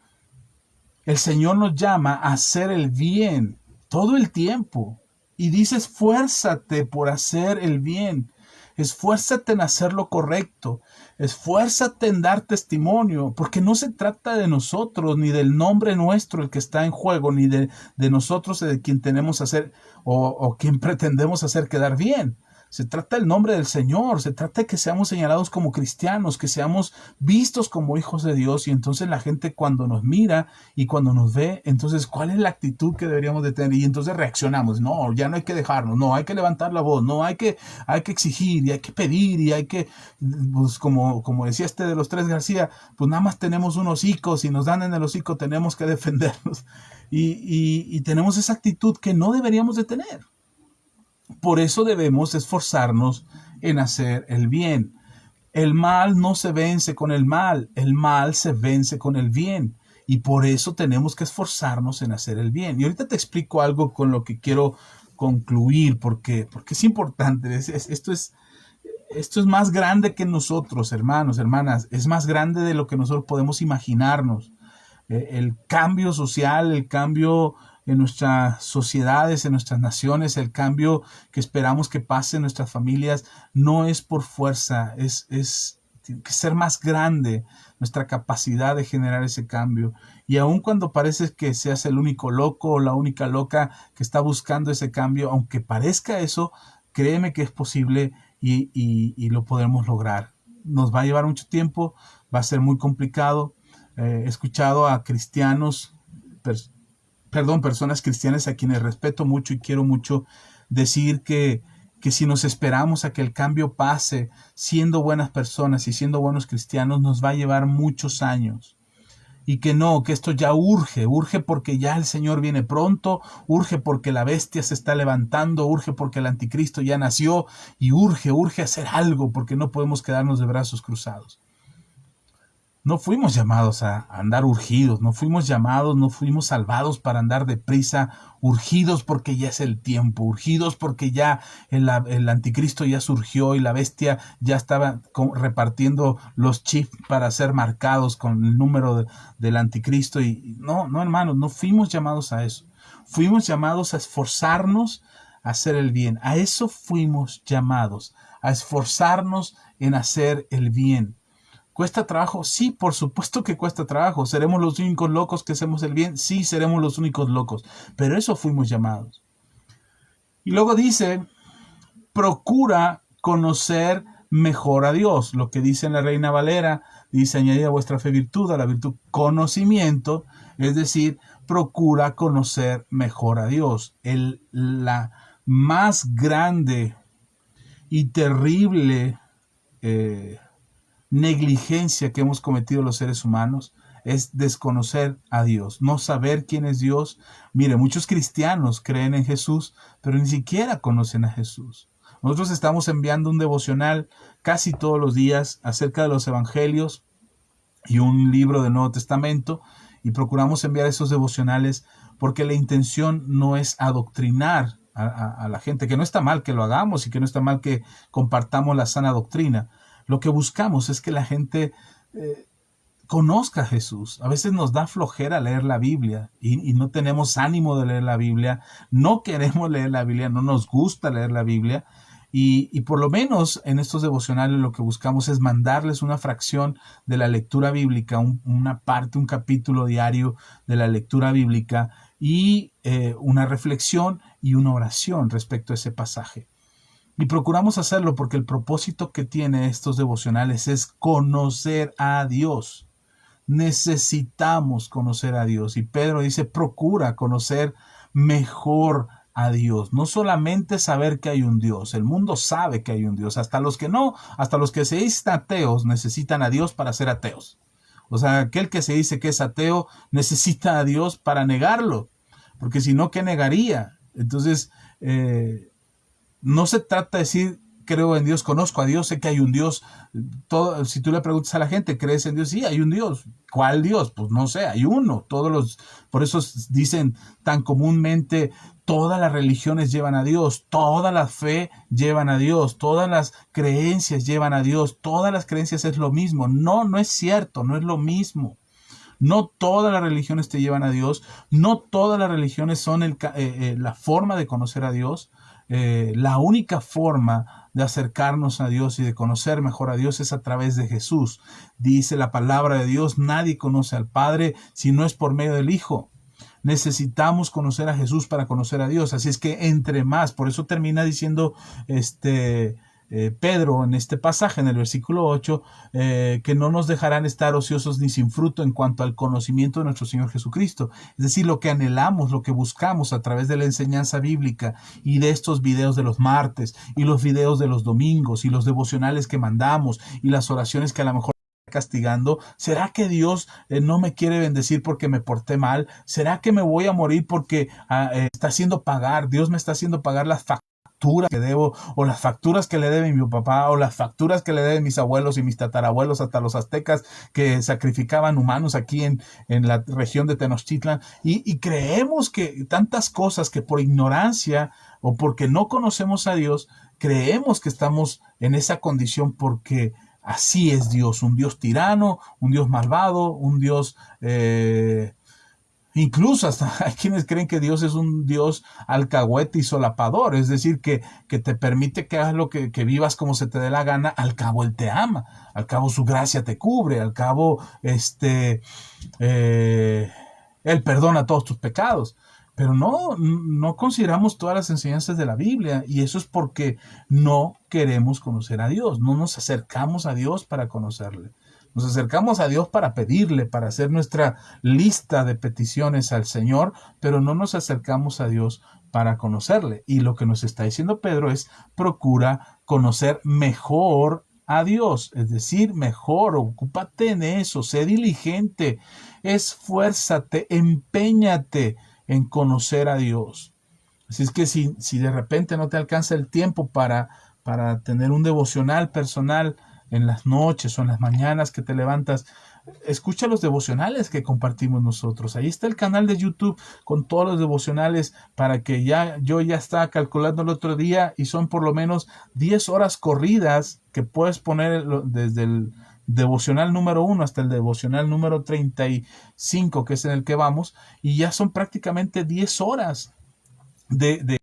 el Señor nos llama a hacer el bien todo el tiempo. Y dice, esfuérzate por hacer el bien. Esfuérzate en hacer lo correcto. Esfuérzate en dar testimonio. Porque no se trata de nosotros, ni del nombre nuestro el que está en juego, ni de nosotros de quien tenemos hacer o quien pretendemos hacer quedar bien. Se trata del nombre del Señor, se trata de que seamos señalados como cristianos, que seamos vistos como hijos de Dios, y entonces la gente cuando nos mira y cuando nos ve, entonces ¿cuál es la actitud que deberíamos de tener? Y entonces reaccionamos, no, ya no hay que dejarnos, no, hay que levantar la voz, no, hay que exigir y hay que pedir y hay que, pues como decía de los Tres García, pues nada más tenemos un hocico, si nos dan en el hocico tenemos que defendernos y tenemos esa actitud que no deberíamos de tener. Por eso debemos esforzarnos en hacer el bien. El mal no se vence con el mal se vence con el bien. Y por eso tenemos que esforzarnos en hacer el bien. Y ahorita te explico algo con lo que quiero concluir, porque es importante. Esto es más grande que nosotros, hermanos, hermanas. Es más grande de lo que nosotros podemos imaginarnos. El cambio social, el cambio en nuestras sociedades, en nuestras naciones, el cambio que esperamos que pase en nuestras familias, no es por fuerza, tiene que ser más grande nuestra capacidad de generar ese cambio. Y aun cuando parece que seas el único loco o la única loca que está buscando ese cambio, aunque parezca eso, créeme que es posible y lo podemos lograr. Nos va a llevar mucho tiempo, va a ser muy complicado. He escuchado a cristianos, personas cristianas a quienes respeto mucho y quiero mucho, decir que si nos esperamos a que el cambio pase siendo buenas personas y siendo buenos cristianos, nos va a llevar muchos años. Y que no, que esto ya urge porque ya el Señor viene pronto, urge porque la bestia se está levantando, urge porque el anticristo ya nació y urge hacer algo porque no podemos quedarnos de brazos cruzados. No fuimos llamados a andar urgidos, no fuimos salvados para andar deprisa, urgidos porque ya es el tiempo, urgidos porque ya el anticristo ya surgió y la bestia ya estaba repartiendo los chips para ser marcados con el número del anticristo. Y no, hermanos, no fuimos llamados a eso. Fuimos llamados a esforzarnos a hacer el bien. A eso fuimos llamados, a esforzarnos en hacer el bien. ¿Cuesta trabajo? Sí, por supuesto que cuesta trabajo. ¿Seremos los únicos locos que hacemos el bien? Sí, seremos los únicos locos. Pero eso fuimos llamados. Y luego dice, procura conocer mejor a Dios. Lo que dice en la Reina Valera, dice, añadid a vuestra fe virtud, a la virtud conocimiento. Es decir, procura conocer mejor a Dios. La más grande y terrible negligencia que hemos cometido los seres humanos es desconocer a Dios, no saber quién es Dios. Mire, muchos cristianos creen en Jesús, pero ni siquiera conocen a Jesús. Nosotros estamos enviando un devocional casi todos los días acerca de los evangelios y un libro del Nuevo Testamento, y procuramos enviar esos devocionales porque la intención no es adoctrinar a la gente, que no está mal que lo hagamos y que no está mal que compartamos la sana doctrina. Lo que buscamos es que la gente conozca a Jesús. A veces nos da flojera leer la Biblia y no tenemos ánimo de leer la Biblia, no queremos leer la Biblia, no nos gusta leer la Biblia y por lo menos en estos devocionales lo que buscamos es mandarles una fracción de la lectura bíblica, una parte, un capítulo diario de la lectura bíblica y una reflexión y una oración respecto a ese pasaje. Y procuramos hacerlo porque el propósito que tiene estos devocionales es conocer a Dios. Necesitamos conocer a Dios. Y Pedro dice, procura conocer mejor a Dios. No solamente saber que hay un Dios. El mundo sabe que hay un Dios. Hasta los que se dicen ateos necesitan a Dios para ser ateos. O sea, aquel que se dice que es ateo necesita a Dios para negarlo. Porque si no, ¿qué negaría? Entonces, no se trata de decir creo en Dios, conozco a Dios, sé que hay un Dios. Si tú le preguntas a la gente, ¿crees en Dios? Sí, hay un Dios. ¿Cuál Dios? Pues no sé, hay uno. Por eso dicen tan comúnmente, todas las religiones llevan a Dios, toda la fe llevan a Dios, todas las creencias llevan a Dios, todas las creencias es lo mismo. No, no es cierto, no es lo mismo. No todas las religiones te llevan a Dios, no todas las religiones son la forma de conocer a Dios. La única forma de acercarnos a Dios y de conocer mejor a Dios es a través de Jesús. Dice la palabra de Dios, nadie conoce al Padre si no es por medio del Hijo. Necesitamos conocer a Jesús para conocer a Dios. Así es que entre más, por eso termina diciendo Pedro en este pasaje, en el versículo 8, que no nos dejarán estar ociosos ni sin fruto en cuanto al conocimiento de nuestro Señor Jesucristo. Es decir, lo que anhelamos, lo que buscamos a través de la enseñanza bíblica y de estos videos de los martes y los videos de los domingos y los devocionales que mandamos y las oraciones que a lo mejor castigando. ¿Será que Dios no me quiere bendecir porque me porté mal? ¿Será que me voy a morir porque está haciendo pagar, Dios me está haciendo pagar las facturas que debo, o las facturas que le debe mi papá, o las facturas que le deben mis abuelos y mis tatarabuelos, hasta los aztecas que sacrificaban humanos aquí en la región de Tenochtitlan? Y creemos que tantas cosas que por ignorancia o porque no conocemos a Dios, creemos que estamos en esa condición porque así es Dios, un Dios tirano, un Dios malvado, un Dios... Incluso hasta hay quienes creen que Dios es un Dios alcahuete y solapador, es decir, que te permite que hagas que vivas como se te dé la gana. Al cabo Él te ama, al cabo su gracia te cubre, al cabo Él perdona todos tus pecados. Pero no consideramos todas las enseñanzas de la Biblia, y eso es porque no queremos conocer a Dios, no nos acercamos a Dios para conocerle. Nos acercamos a Dios para pedirle, para hacer nuestra lista de peticiones al Señor, pero no nos acercamos a Dios para conocerle. Y lo que nos está diciendo Pedro es: procura conocer mejor a Dios, es decir, mejor, ocúpate en eso, sé diligente, esfuérzate, empeñate en conocer a Dios. Así es que si de repente no te alcanza el tiempo para tener un devocional personal en las noches o en las mañanas que te levantas, escucha los devocionales que compartimos nosotros. Ahí está el canal de YouTube con todos los devocionales, para que yo ya estaba calculando el otro día y son por lo menos 10 horas corridas que puedes poner desde el devocional número 1 hasta el devocional número 35, que es en el que vamos, y ya son prácticamente 10 horas de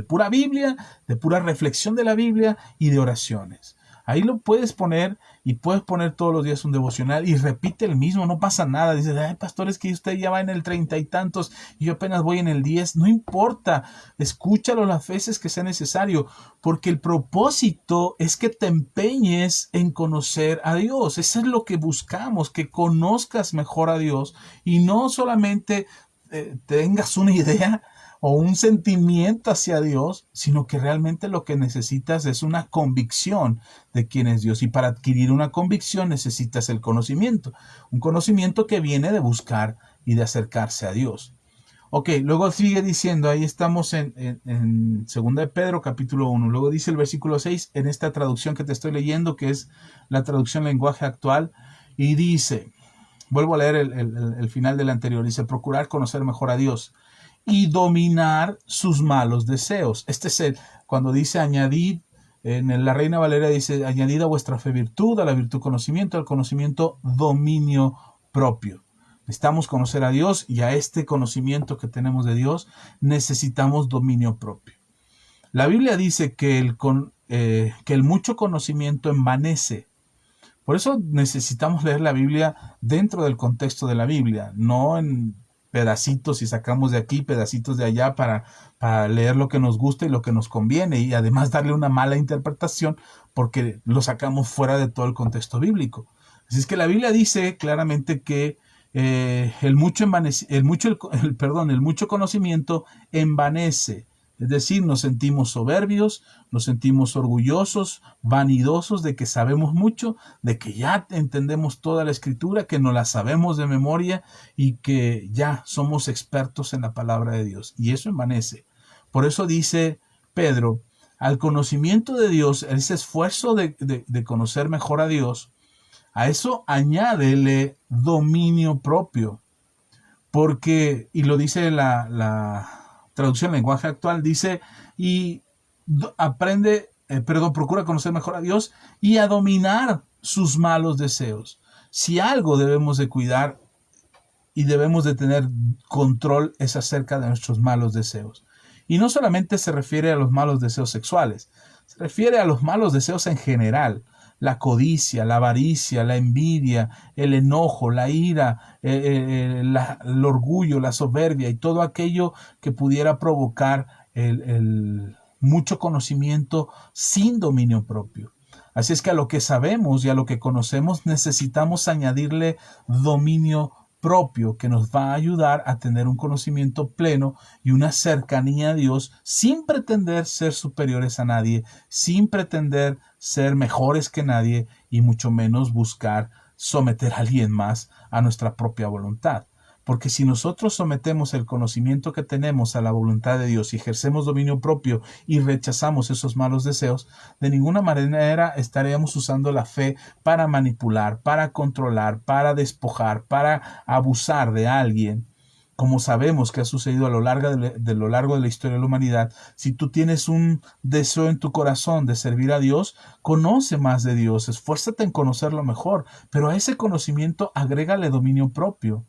pura Biblia, de pura reflexión de la Biblia y de oraciones. Ahí lo puedes poner, y puedes poner todos los días un devocional y repite el mismo, no pasa nada. Dices, ay, pastor, es que usted ya va en el 30 y tantos y yo apenas voy en el 10. No importa, escúchalo las veces que sea necesario, porque el propósito es que te empeñes en conocer a Dios. Eso es lo que buscamos, que conozcas mejor a Dios y no solamente tengas una idea o un sentimiento hacia Dios, sino que realmente lo que necesitas es una convicción de quién es Dios. Y para adquirir una convicción necesitas el conocimiento, un conocimiento que viene de buscar y de acercarse a Dios. Ok, luego sigue diciendo, ahí estamos en 2 de Pedro capítulo 1, luego dice el versículo 6, en esta traducción que te estoy leyendo, que es la traducción lenguaje actual, y dice, vuelvo a leer el final del anterior, dice: procurar conocer mejor a Dios y dominar sus malos deseos. Este es cuando dice añadid, en la Reina Valera dice: añadid a vuestra fe virtud, a la virtud conocimiento, al conocimiento dominio propio. Necesitamos conocer a Dios, y a este conocimiento que tenemos de Dios necesitamos dominio propio. La Biblia dice que el mucho conocimiento envanece. Por eso necesitamos leer la Biblia dentro del contexto de la Biblia, no en pedacitos y sacamos de aquí, pedacitos de allá para leer lo que nos gusta y lo que nos conviene, y además darle una mala interpretación porque lo sacamos fuera de todo el contexto bíblico. Así es que la Biblia dice claramente que el mucho conocimiento envanece. Es decir, nos sentimos soberbios, nos sentimos orgullosos, vanidosos de que sabemos mucho, de que ya entendemos toda la Escritura, que no la sabemos de memoria y que ya somos expertos en la palabra de Dios. Y eso envanece. Por eso dice Pedro, al conocimiento de Dios, ese esfuerzo de conocer mejor a Dios, a eso añádele dominio propio. Porque, y lo dice la traducción lenguaje actual, dice, y procura conocer mejor a Dios y a dominar sus malos deseos. Si algo debemos de cuidar y debemos de tener control es acerca de nuestros malos deseos. Y no solamente se refiere a los malos deseos sexuales, se refiere a los malos deseos en general. La codicia, la avaricia, la envidia, el enojo, la ira, el orgullo, la soberbia y todo aquello que pudiera provocar el mucho conocimiento sin dominio propio. Así es que a lo que sabemos y a lo que conocemos necesitamos añadirle dominio propio que nos va a ayudar a tener un conocimiento pleno y una cercanía a Dios sin pretender ser superiores a nadie, sin pretender ser mejores que nadie y mucho menos buscar someter a alguien más a nuestra propia voluntad. Porque si nosotros sometemos el conocimiento que tenemos a la voluntad de Dios y ejercemos dominio propio y rechazamos esos malos deseos, de ninguna manera estaríamos usando la fe para manipular, para controlar, para despojar, para abusar de alguien. Como sabemos que ha sucedido a lo largo de la historia de la humanidad, si tú tienes un deseo en tu corazón de servir a Dios, conoce más de Dios, esfuérzate en conocerlo mejor, pero a ese conocimiento agrégale dominio propio.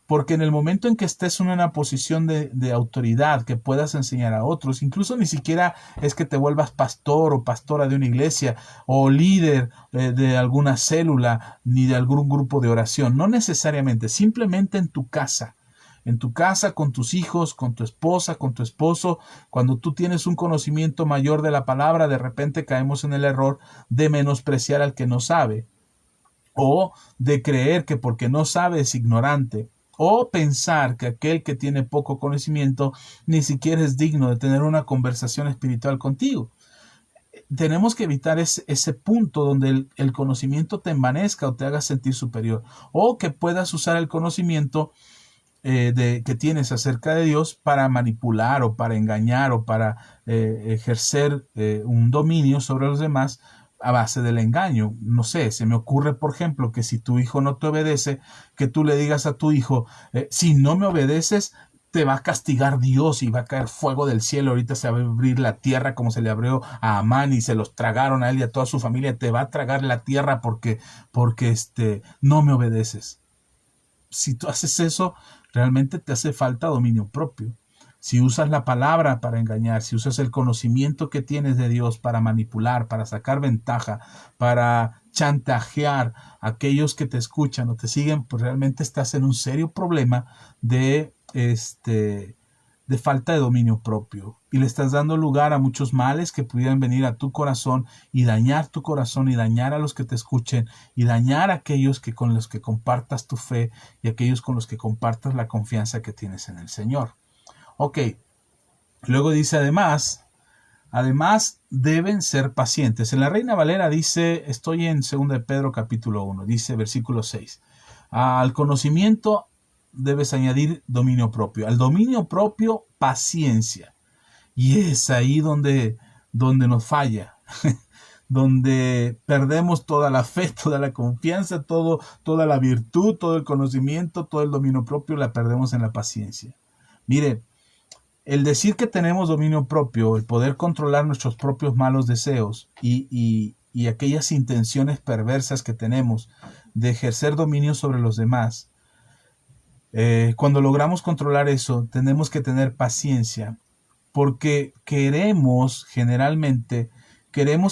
Porque en el momento en que estés en una posición de autoridad que puedas enseñar a otros, incluso ni siquiera es que te vuelvas pastor o pastora de una iglesia o líder de alguna célula ni de algún grupo de oración, no necesariamente, simplemente en tu casa con tus hijos, con tu esposa, con tu esposo, cuando tú tienes un conocimiento mayor de la palabra, de repente caemos en el error de menospreciar al que no sabe o de creer que porque no sabe es ignorante. O pensar que aquel que tiene poco conocimiento ni siquiera es digno de tener una conversación espiritual contigo. Tenemos que evitar ese punto donde el conocimiento te envanezca o te haga sentir superior. O que puedas usar el conocimiento que tienes acerca de Dios para manipular o para engañar o para ejercer un dominio sobre los demás a base del engaño. No sé, se me ocurre, por ejemplo, que si tu hijo no te obedece, que tú le digas a tu hijo, si no me obedeces, te va a castigar Dios y va a caer fuego del cielo. Ahorita se va a abrir la tierra como se le abrió a Amán y se los tragaron a él y a toda su familia. Te va a tragar la tierra porque no me obedeces. Si tú haces eso, realmente te hace falta dominio propio. Si usas la palabra para engañar, si usas el conocimiento que tienes de Dios para manipular, para sacar ventaja, para chantajear a aquellos que te escuchan o te siguen, pues realmente estás en un serio problema de falta de dominio propio y le estás dando lugar a muchos males que pudieran venir a tu corazón y dañar tu corazón y dañar a los que te escuchen y dañar a aquellos con los que compartas tu fe y aquellos con los que compartas la confianza que tienes en el Señor. Ok, luego dice además deben ser pacientes. En la Reina Valera dice, estoy en 2 de Pedro capítulo 1, dice versículo 6, al conocimiento debes añadir dominio propio, al dominio propio paciencia. Y es ahí donde nos falla, donde perdemos toda la fe, toda la confianza, toda la virtud, todo el conocimiento, todo el dominio propio, la perdemos en la paciencia. Mire, el decir que tenemos dominio propio, el poder controlar nuestros propios malos deseos y aquellas intenciones perversas que tenemos de ejercer dominio sobre los demás, cuando logramos controlar eso, tenemos que tener paciencia, porque queremos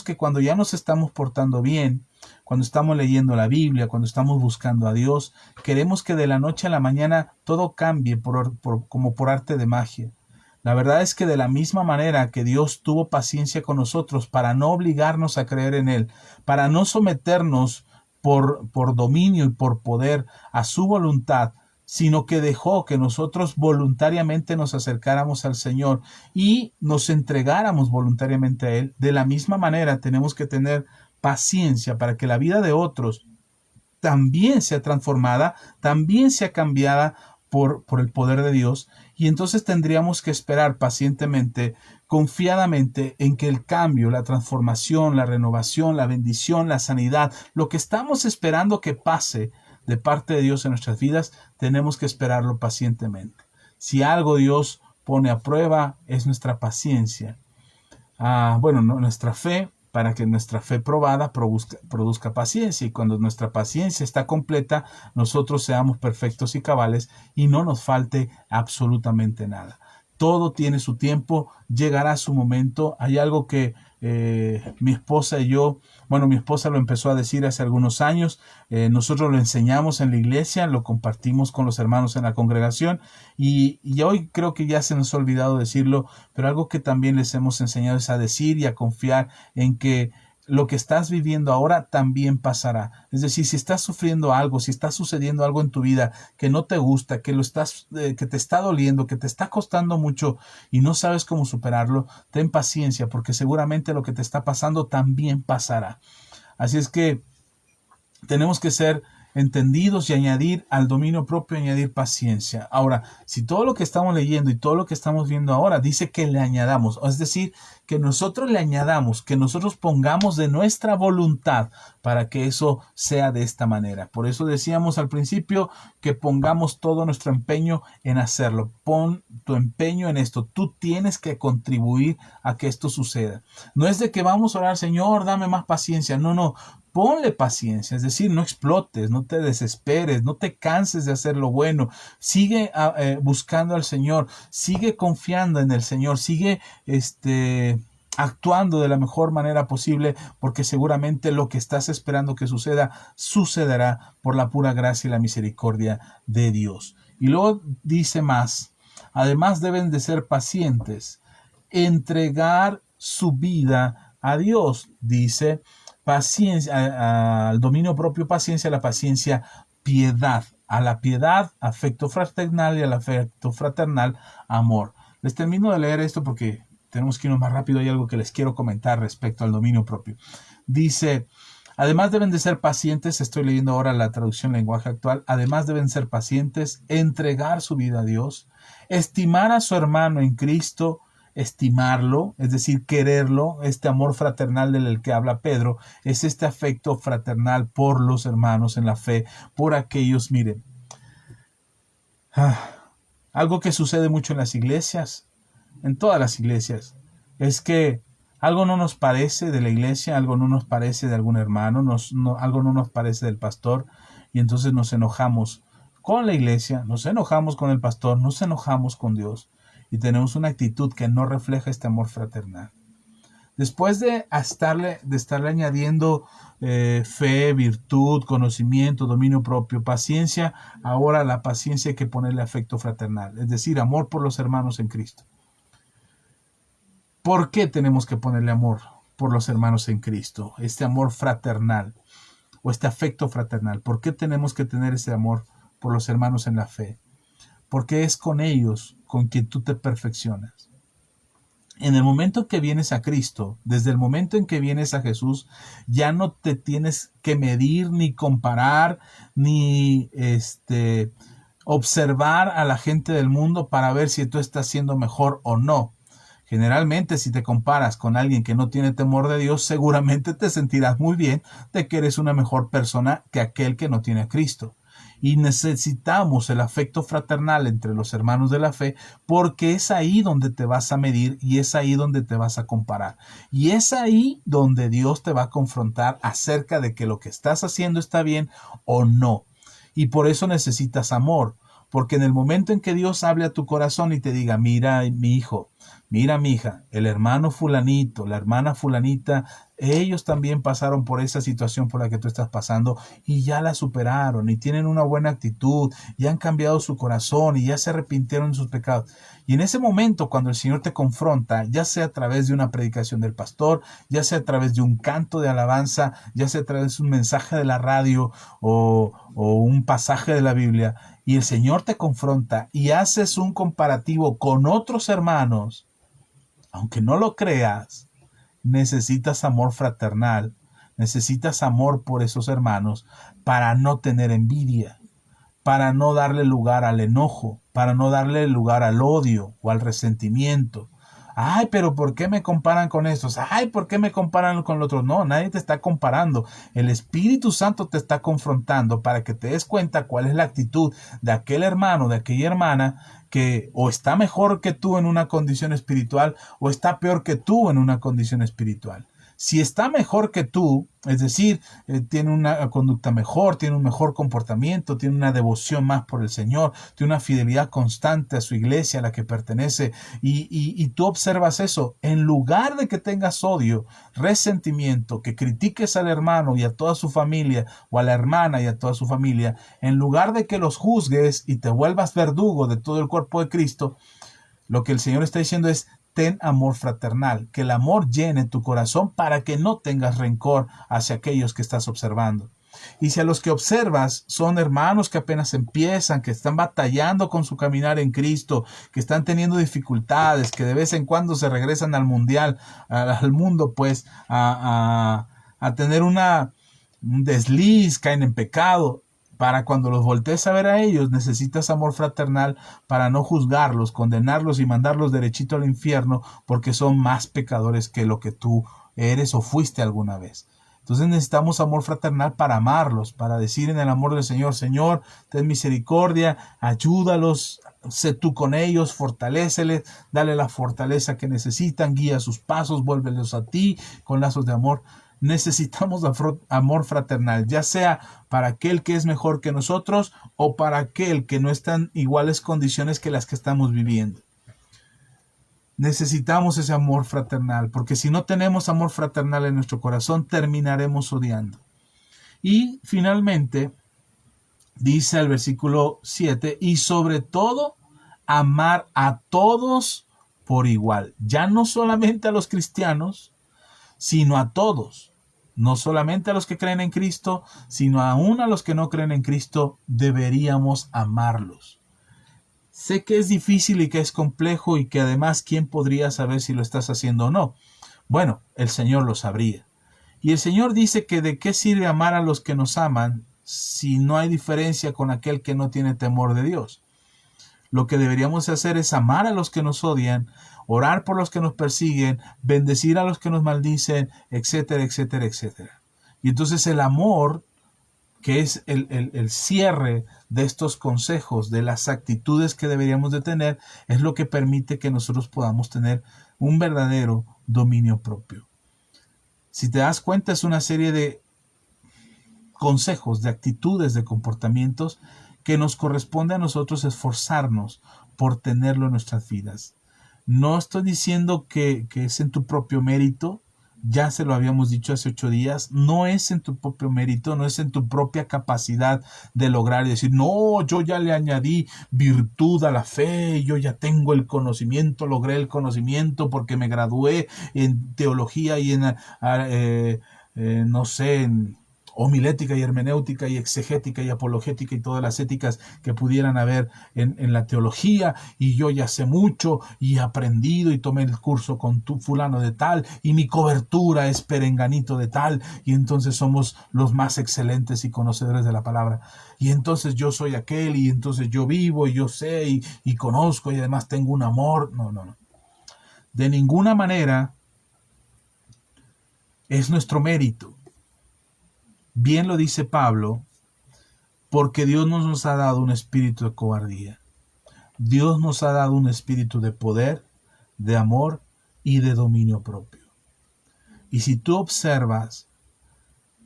que cuando ya nos estamos portando bien, cuando estamos leyendo la Biblia, cuando estamos buscando a Dios, queremos que de la noche a la mañana todo cambie como por arte de magia. La verdad es que de la misma manera que Dios tuvo paciencia con nosotros para no obligarnos a creer en Él, para no someternos por dominio y por poder a su voluntad, sino que dejó que nosotros voluntariamente nos acercáramos al Señor y nos entregáramos voluntariamente a Él. De la misma manera tenemos que tener paciencia para que la vida de otros también sea transformada, también sea cambiada por el poder de Dios, y entonces tendríamos que esperar pacientemente, confiadamente en que el cambio, la transformación, la renovación, la bendición, la sanidad, lo que estamos esperando que pase de parte de Dios en nuestras vidas, tenemos que esperarlo pacientemente. Si algo Dios pone a prueba es nuestra paciencia. Nuestra fe, para que nuestra fe probada produzca paciencia, y cuando nuestra paciencia está completa, nosotros seamos perfectos y cabales y no nos falte absolutamente nada. Todo tiene su tiempo, llegará su momento. Hay algo que mi esposa y yo, mi esposa lo empezó a decir hace algunos años, nosotros lo enseñamos en la iglesia, lo compartimos con los hermanos en la congregación, y hoy creo que ya se nos ha olvidado decirlo, pero algo que también les hemos enseñado es a decir y a confiar en que lo que estás viviendo ahora también pasará. Es decir, si estás sufriendo algo, si está sucediendo algo en tu vida que no te gusta, que te está doliendo, que te está costando mucho y no sabes cómo superarlo, ten paciencia, porque seguramente lo que te está pasando también pasará. Así es que tenemos que ser entendidos y añadir al dominio propio, añadir paciencia. Ahora, si todo lo que estamos leyendo y todo lo que estamos viendo ahora dice que le añadamos, es decir, que nosotros le añadamos, que nosotros pongamos de nuestra voluntad para que eso sea de esta manera. Por eso decíamos al principio que pongamos todo nuestro empeño en hacerlo. Pon tu empeño en esto. Tú tienes que contribuir a que esto suceda. No es de que vamos a orar, Señor, dame más paciencia. No. Ponle paciencia, es decir, no explotes, no te desesperes, no te canses de hacer lo bueno. Sigue buscando al Señor, sigue confiando en el Señor, sigue actuando de la mejor manera posible, porque seguramente lo que estás esperando que suceda, sucederá por la pura gracia y la misericordia de Dios. Y luego dice más, además deben de ser pacientes, entregar su vida a Dios, dice. Paciencia, al dominio propio paciencia, a la paciencia piedad, a la piedad afecto fraternal y al afecto fraternal amor. Les termino de leer esto porque tenemos que irnos más rápido. Hay algo que les quiero comentar respecto al dominio propio. Dice, además deben de ser pacientes, estoy leyendo ahora la traducción lenguaje actual, además deben ser pacientes, entregar su vida a Dios, estimar a su hermano en Cristo, estimarlo, es decir, quererlo. Este amor fraternal del que habla Pedro es este afecto fraternal por los hermanos en la fe, por aquellos, miren, algo que sucede mucho en las iglesias, en todas las iglesias, es que algo no nos parece de la iglesia, algo no nos parece de algún hermano, algo no nos parece del pastor, y entonces nos enojamos con la iglesia, nos enojamos con el pastor, nos enojamos con Dios, y tenemos una actitud que no refleja este amor fraternal. Después de estarle añadiendo fe, virtud, conocimiento, dominio propio, paciencia, ahora la paciencia hay que ponerle afecto fraternal, es decir, amor por los hermanos en Cristo. ¿Por qué tenemos que ponerle amor por los hermanos en Cristo? Este amor fraternal o este afecto fraternal. ¿Por qué tenemos que tener ese amor por los hermanos en la fe? Porque es con ellos con quien tú te perfeccionas. En el momento que vienes a Cristo, desde el momento en que vienes a Jesús, ya no te tienes que medir, ni comparar, ni observar a la gente del mundo para ver si tú estás siendo mejor o no. Generalmente, si te comparas con alguien que no tiene temor de Dios, seguramente te sentirás muy bien de que eres una mejor persona que aquel que no tiene a Cristo. Y necesitamos el afecto fraternal entre los hermanos de la fe, porque es ahí donde te vas a medir y es ahí donde te vas a comparar. Y es ahí donde Dios te va a confrontar acerca de que lo que estás haciendo está bien o no. Y por eso necesitas amor, porque en el momento en que Dios hable a tu corazón y te diga, mira mi hijo, mira mi hija, el hermano fulanito, la hermana fulanita, ellos también pasaron por esa situación por la que tú estás pasando y ya la superaron y tienen una buena actitud y han cambiado su corazón y ya se arrepintieron de sus pecados. Y en ese momento, cuando el Señor te confronta, ya sea a través de una predicación del pastor, ya sea a través de un canto de alabanza, ya sea a través de un mensaje de la radio o un pasaje de la Biblia, y el Señor te confronta y haces un comparativo con otros hermanos, aunque no lo creas, necesitas amor fraternal, necesitas amor por esos hermanos para no tener envidia, para no darle lugar al enojo, para no darle lugar al odio o al resentimiento. Ay, pero ¿por qué me comparan con estos? Ay, ¿por qué me comparan con los otros? No, nadie te está comparando. El Espíritu Santo te está confrontando para que te des cuenta cuál es la actitud de aquel hermano, de aquella hermana que o está mejor que tú en una condición espiritual o está peor que tú en una condición espiritual. Si está mejor que tú, es decir, tiene una conducta mejor, tiene un mejor comportamiento, tiene una devoción más por el Señor, tiene una fidelidad constante a su iglesia a la que pertenece, y tú observas eso, en lugar de que tengas odio, resentimiento, que critiques al hermano y a toda su familia, o a la hermana y a toda su familia, en lugar de que los juzgues y te vuelvas verdugo de todo el cuerpo de Cristo, lo que el Señor está diciendo es: ten amor fraternal, que el amor llene tu corazón para que no tengas rencor hacia aquellos que estás observando. Y si a los que observas son hermanos que apenas empiezan, que están batallando con su caminar en Cristo, que están teniendo dificultades, que de vez en cuando se regresan al mundial, al mundo, pues, a tener un desliz, caen en pecado, para cuando los voltees a ver a ellos, necesitas amor fraternal para no juzgarlos, condenarlos y mandarlos derechito al infierno porque son más pecadores que lo que tú eres o fuiste alguna vez. Entonces necesitamos amor fraternal para amarlos, para decir en el amor del Señor: Señor, ten misericordia, ayúdalos, sé tú con ellos, fortaléceles, dale la fortaleza que necesitan, guía sus pasos, vuélvelos a ti con lazos de amor. Necesitamos amor fraternal, ya sea para aquel que es mejor que nosotros o para aquel que no está en iguales condiciones que las que estamos viviendo. Necesitamos ese amor fraternal, porque si no tenemos amor fraternal en nuestro corazón, terminaremos odiando. Y finalmente, dice el versículo 7, y sobre todo, amar a todos por igual. Ya no solamente a los cristianos, sino a todos. No solamente a los que creen en Cristo, sino aún a los que no creen en Cristo, deberíamos amarlos. Sé que es difícil y que es complejo y que además, ¿quién podría saber si lo estás haciendo o no? Bueno, el Señor lo sabría. Y el Señor dice que de qué sirve amar a los que nos aman si no hay diferencia con aquel que no tiene temor de Dios. Lo que deberíamos hacer es amar a los que nos odian, orar por los que nos persiguen, bendecir a los que nos maldicen, etcétera, etcétera, etcétera. Y entonces el amor, que es el cierre de estos consejos, de las actitudes que deberíamos de tener, es lo que permite que nosotros podamos tener un verdadero dominio propio. Si te das cuenta, es una serie de consejos, de actitudes, de comportamientos que nos corresponde a nosotros esforzarnos por tenerlo en nuestras vidas. No estoy diciendo que es en tu propio mérito, ya se lo habíamos dicho hace 8 días, no es en tu propio mérito, no es en tu propia capacidad de lograr y decir: no, yo ya le añadí virtud a la fe, yo ya tengo el conocimiento, logré el conocimiento porque me gradué en teología y no sé, en homilética y hermenéutica y exegética y apologética y todas las éticas que pudieran haber en la teología, y yo ya sé mucho y he aprendido y tomé el curso con tu fulano de tal y mi cobertura es perenganito de tal, y entonces somos los más excelentes y conocedores de la palabra, y entonces yo soy aquel, y entonces yo vivo y yo sé y conozco y además tengo un amor. No. De ninguna manera es nuestro mérito. Bien lo dice Pablo, porque Dios no nos ha dado un espíritu de cobardía. Dios nos ha dado un espíritu de poder, de amor y de dominio propio. Y si tú observas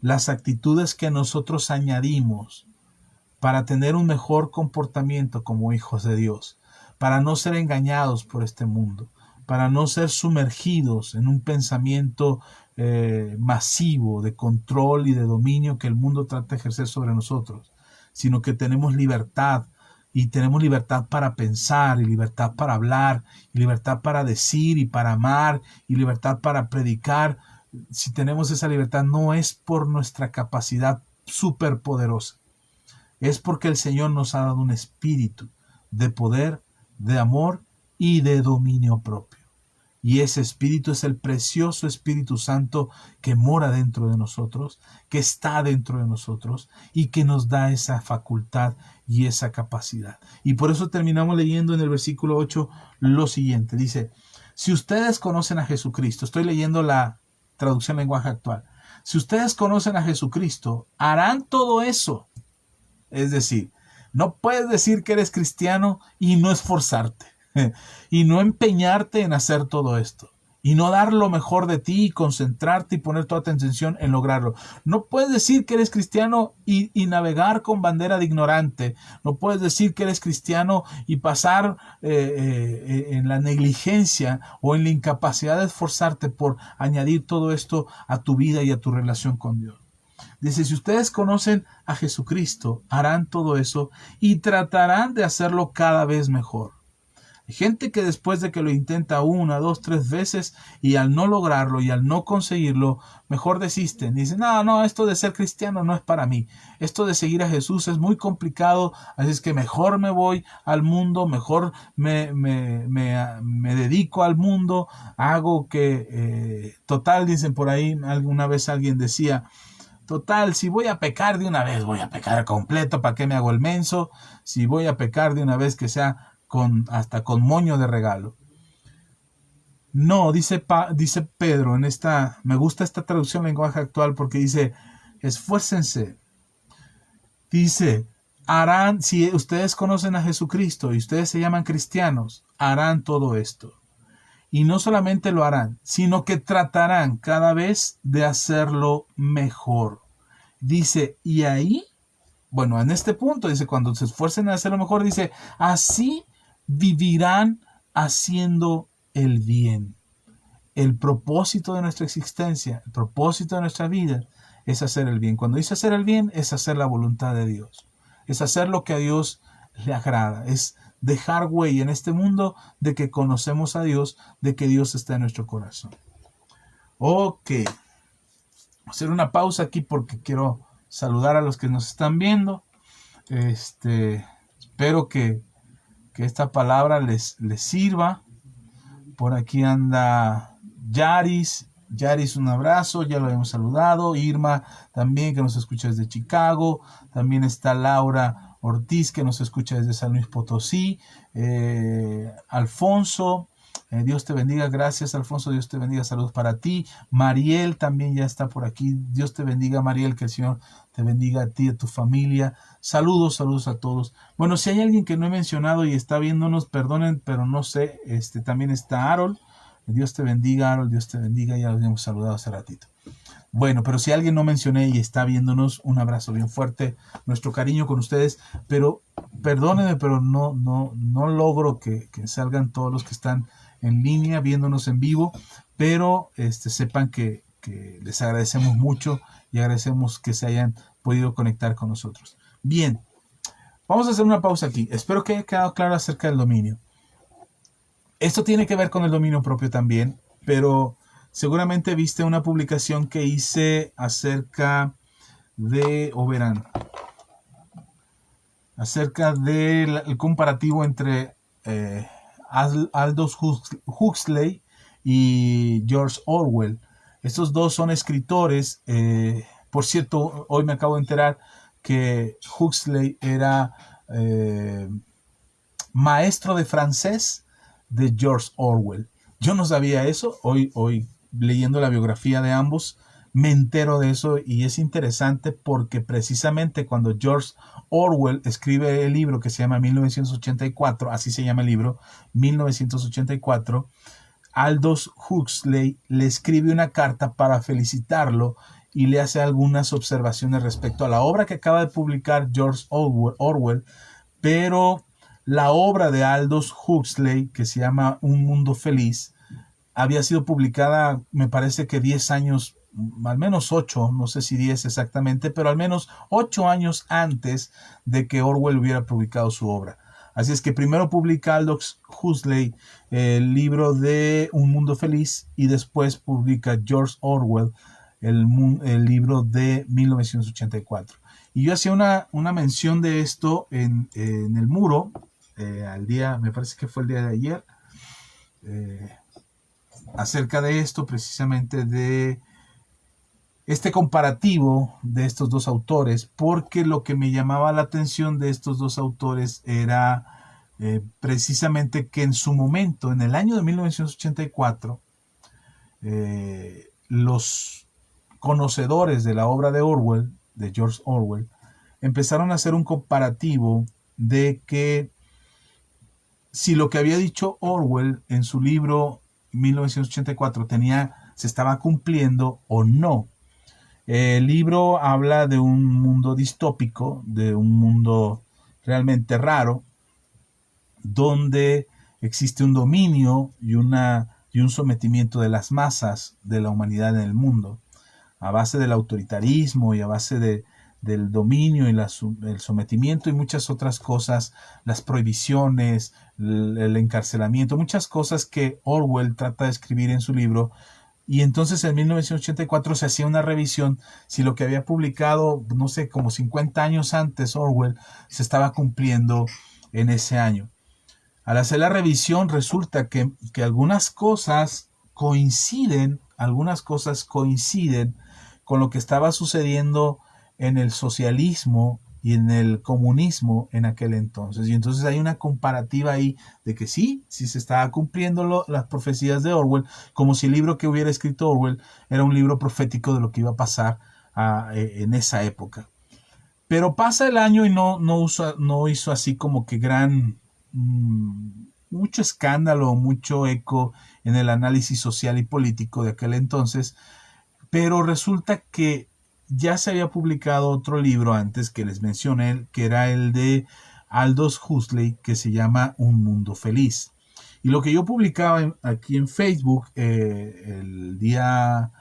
las actitudes que nosotros añadimos para tener un mejor comportamiento como hijos de Dios, para no ser engañados por este mundo, para no ser sumergidos en un pensamiento masivo de control y de dominio que el mundo trata de ejercer sobre nosotros, sino que tenemos libertad, y tenemos libertad para pensar, y libertad para hablar, y libertad para decir y para amar, y libertad para predicar. Si tenemos esa libertad, no es por nuestra capacidad superpoderosa, es porque el Señor nos ha dado un espíritu de poder, de amor y de dominio propio. Y ese Espíritu es el precioso Espíritu Santo que mora dentro de nosotros, que está dentro de nosotros y que nos da esa facultad y esa capacidad. Y por eso terminamos leyendo en el versículo 8 lo siguiente. Dice, si ustedes conocen a Jesucristo, estoy leyendo la traducción lenguaje actual. Si ustedes conocen a Jesucristo, harán todo eso. Es decir, no puedes decir que eres cristiano y no esforzarte, y no empeñarte en hacer todo esto, y no dar lo mejor de ti y concentrarte y poner toda tu atención en lograrlo. No puedes decir que eres cristiano y navegar con bandera de ignorante. No puedes decir que eres cristiano y pasar en la negligencia o en la incapacidad de esforzarte por añadir todo esto a tu vida y a tu relación con Dios. Dice, si ustedes conocen a Jesucristo, harán todo eso y tratarán de hacerlo cada vez mejor. Hay gente que después de que lo intenta una, dos, tres veces y al no lograrlo y al no conseguirlo, mejor desisten. Dicen, no, esto de ser cristiano no es para mí. Esto de seguir a Jesús es muy complicado, así es que mejor me voy al mundo, mejor me dedico al mundo, hago que, total, dicen por ahí, alguna vez alguien decía, total, si voy a pecar de una vez, voy a pecar completo, ¿para qué me hago el menso? Si voy a pecar de una vez, que sea hasta con moño de regalo. No, dice Pedro en esta, me gusta esta traducción lenguaje actual porque dice, esfuércense. Dice, harán, si ustedes conocen a Jesucristo y ustedes se llaman cristianos, harán todo esto. Y no solamente lo harán, sino que tratarán cada vez de hacerlo mejor. Dice, y ahí, bueno, en este punto, dice, cuando se esfuercen a hacerlo mejor, dice, así vivirán haciendo el bien. El propósito de nuestra existencia, el propósito de nuestra vida es hacer el bien. Cuando dice hacer el bien, es hacer la voluntad de Dios. Es hacer lo que a Dios le agrada. Es dejar huella en este mundo de que conocemos a Dios, de que Dios está en nuestro corazón. Ok. Voy a hacer una pausa aquí porque quiero saludar a los que nos están viendo. Espero que esta palabra les sirva. Por aquí anda Yaris. Yaris, un abrazo, ya lo hemos saludado. Irma también, que nos escucha desde Chicago. También está Laura Ortiz, que nos escucha desde San Luis Potosí. Alfonso, Dios te bendiga. Gracias, Alfonso. Dios te bendiga. Saludos para ti. Mariel también ya está por aquí. Dios te bendiga, Mariel. Que el Señor te bendiga a ti y a tu familia. Saludos a todos. Bueno, si hay alguien que no he mencionado y está viéndonos, perdonen, pero no sé. También está Harold. Dios te bendiga, Harold. Dios te bendiga. Ya los hemos saludado hace ratito. Bueno, pero si alguien no mencioné y está viéndonos, un abrazo bien fuerte, nuestro cariño con ustedes, pero perdónenme, pero no logro que salgan todos los que están en línea viéndonos en vivo, pero sepan que les agradecemos mucho y agradecemos que se hayan podido conectar con nosotros. Bien, vamos a hacer una pausa aquí. Espero que haya quedado claro acerca del dominio. Esto tiene que ver con el dominio propio también, pero seguramente viste una publicación que hice acerca de, acerca del comparativo entre Aldous Huxley y George Orwell. Estos dos son escritores. Por cierto, hoy me acabo de enterar que Huxley era maestro de francés de George Orwell. Yo no sabía eso. Hoy leyendo la biografía de ambos me entero de eso y es interesante porque precisamente cuando George Orwell escribe el libro que se llama 1984, así se llama el libro, 1984, Aldous Huxley le escribe una carta para felicitarlo y le hace algunas observaciones respecto a la obra que acaba de publicar George Orwell, pero la obra de Aldous Huxley, que se llama Un Mundo Feliz, había sido publicada, me parece que 10 años, al menos 8, no sé si 10 exactamente, pero al menos 8 años antes de que Orwell hubiera publicado su obra. Así es que primero publica Aldous Huxley el libro de Un Mundo Feliz y después publica George Orwell el libro de 1984. Y yo hacía una mención de esto en el muro, al día, me parece que fue el día de ayer. acerca de esto, precisamente de este comparativo de estos dos autores, porque lo que me llamaba la atención de estos dos autores era precisamente que en su momento, en el año de 1984, los conocedores de la obra de Orwell, de George Orwell, empezaron a hacer un comparativo de que si lo que había dicho Orwell en su libro 1984 se estaba cumpliendo o no. El libro habla de un mundo distópico, de un mundo realmente raro, donde existe un dominio y un sometimiento de las masas de la humanidad en el mundo, a base del autoritarismo y a base del dominio y el sometimiento y muchas otras cosas, las prohibiciones, el encarcelamiento, muchas cosas que Orwell trata de escribir en su libro. Y entonces en 1984 se hacía una revisión si lo que había publicado, no sé, como 50 años antes Orwell, se estaba cumpliendo en ese año. Al hacer la revisión resulta que algunas cosas coinciden con lo que estaba sucediendo en el socialismo y en el comunismo en aquel entonces. Y entonces hay una comparativa ahí de que sí se estaba cumpliendo las profecías de Orwell, como si el libro que hubiera escrito Orwell era un libro profético de lo que iba a pasar en esa época. Pero pasa el año y no hizo así como que mucho escándalo, mucho eco en el análisis social y político de aquel entonces, pero resulta que ya se había publicado otro libro antes que les mencioné, que era el de Aldous Huxley, que se llama Un Mundo Feliz. Y lo que yo publicaba aquí en Facebook el día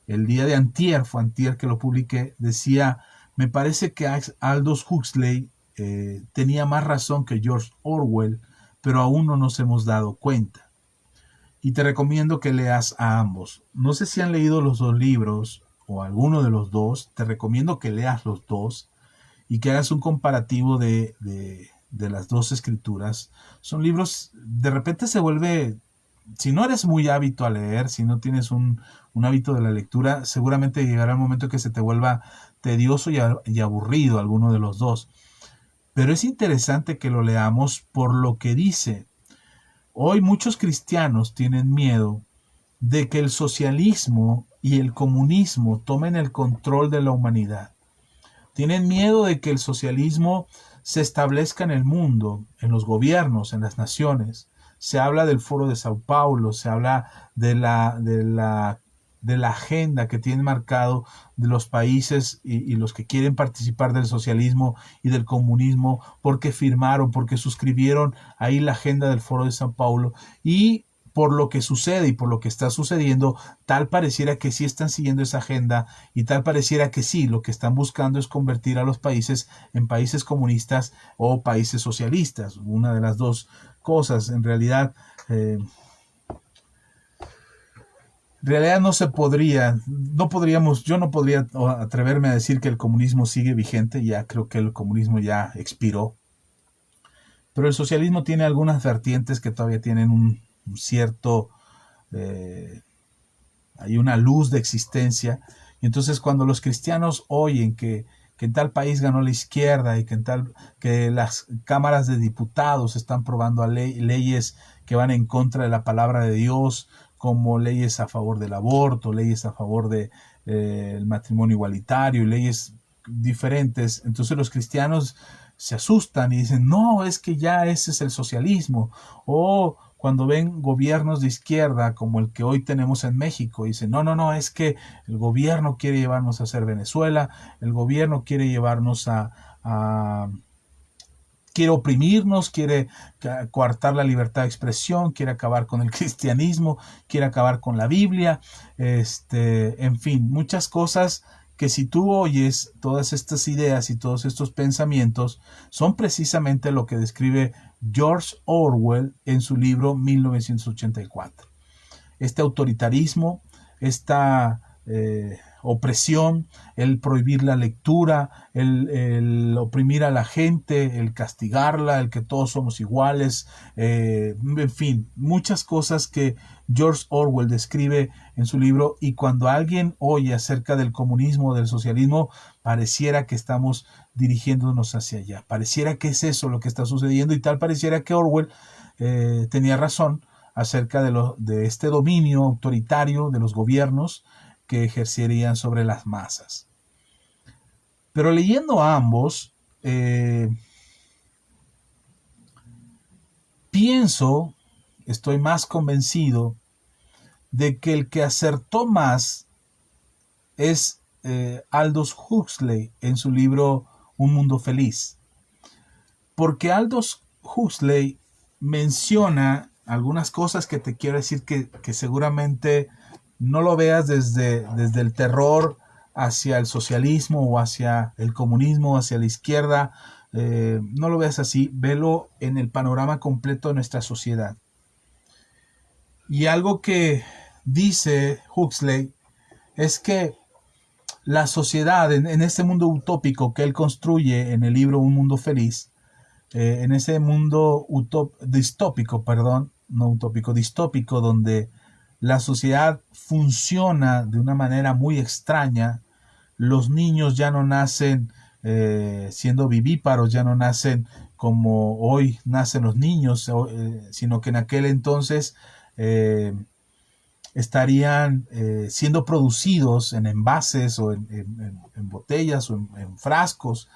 de antier, fue antier que lo publiqué, decía: me parece que Aldous Huxley tenía más razón que George Orwell, pero aún no nos hemos dado cuenta. Y te recomiendo que leas a ambos. No sé si han leído los dos libros o alguno de los dos. Te recomiendo que leas los dos y que hagas un comparativo de las dos escrituras. Son libros, de repente se vuelve, si no eres muy hábito a leer, si no tienes un hábito de la lectura, seguramente llegará el momento que se te vuelva tedioso y aburrido alguno de los dos. Pero es interesante que lo leamos por lo que dice. Hoy muchos cristianos tienen miedo de que el socialismo y el comunismo tomen el control de la humanidad. Tienen miedo de que el socialismo se establezca en el mundo, en los gobiernos, en las naciones. Se habla del Foro de Sao Paulo, se habla de la agenda que tienen marcado de los países y los que quieren participar del socialismo y del comunismo porque firmaron, porque suscribieron ahí la agenda del Foro de Sao Paulo. Y por lo que sucede y por lo que está sucediendo, tal pareciera que sí están siguiendo esa agenda y tal pareciera que sí, lo que están buscando es convertir a los países en países comunistas o países socialistas, una de las dos cosas. En realidad no se podría, yo no podría atreverme a decir que el comunismo sigue vigente, ya creo que el comunismo ya expiró, pero el socialismo tiene algunas vertientes que todavía tienen un cierto, hay una luz de existencia, y entonces cuando los cristianos oyen que en tal país ganó la izquierda y que las cámaras de diputados están aprobando leyes que van en contra de la palabra de Dios, como leyes a favor del aborto, leyes a favor de el matrimonio igualitario y leyes diferentes, entonces los cristianos se asustan y dicen: no, es que ya ese es el socialismo. O cuando ven gobiernos de izquierda como el que hoy tenemos en México, dicen: no, es que el gobierno quiere llevarnos a ser Venezuela, el gobierno quiere llevarnos quiere oprimirnos, quiere coartar la libertad de expresión, quiere acabar con el cristianismo, quiere acabar con la Biblia, en fin, muchas cosas que si tú oyes todas estas ideas y todos estos pensamientos, son precisamente lo que describe George Orwell en su libro 1984. Este autoritarismo, esta opresión, el prohibir la lectura, el oprimir a la gente, el castigarla, el que todos somos iguales, en fin, muchas cosas que George Orwell describe en su libro, y cuando alguien oye acerca del comunismo, del socialismo, pareciera que estamos dirigiéndonos hacia allá, pareciera que es eso lo que está sucediendo, y tal pareciera que Orwell tenía razón acerca de este dominio autoritario de los gobiernos que ejercerían sobre las masas. Pero leyendo a ambos, estoy más convencido de que el que acertó más es Aldous Huxley en su libro Un Mundo Feliz. Porque Aldous Huxley menciona algunas cosas que te quiero decir que seguramente no lo veas desde el terror hacia el socialismo o hacia el comunismo, hacia la izquierda. No lo veas así, velo en el panorama completo de nuestra sociedad. Y algo que dice Huxley es que la sociedad, en este mundo utópico que él construye en el libro Un Mundo Feliz, en ese mundo distópico, donde la sociedad funciona de una manera muy extraña, los niños ya no nacen siendo vivíparos, ya no nacen como hoy nacen los niños, sino que en aquel entonces estarían siendo producidos en envases o en botellas o en frascos,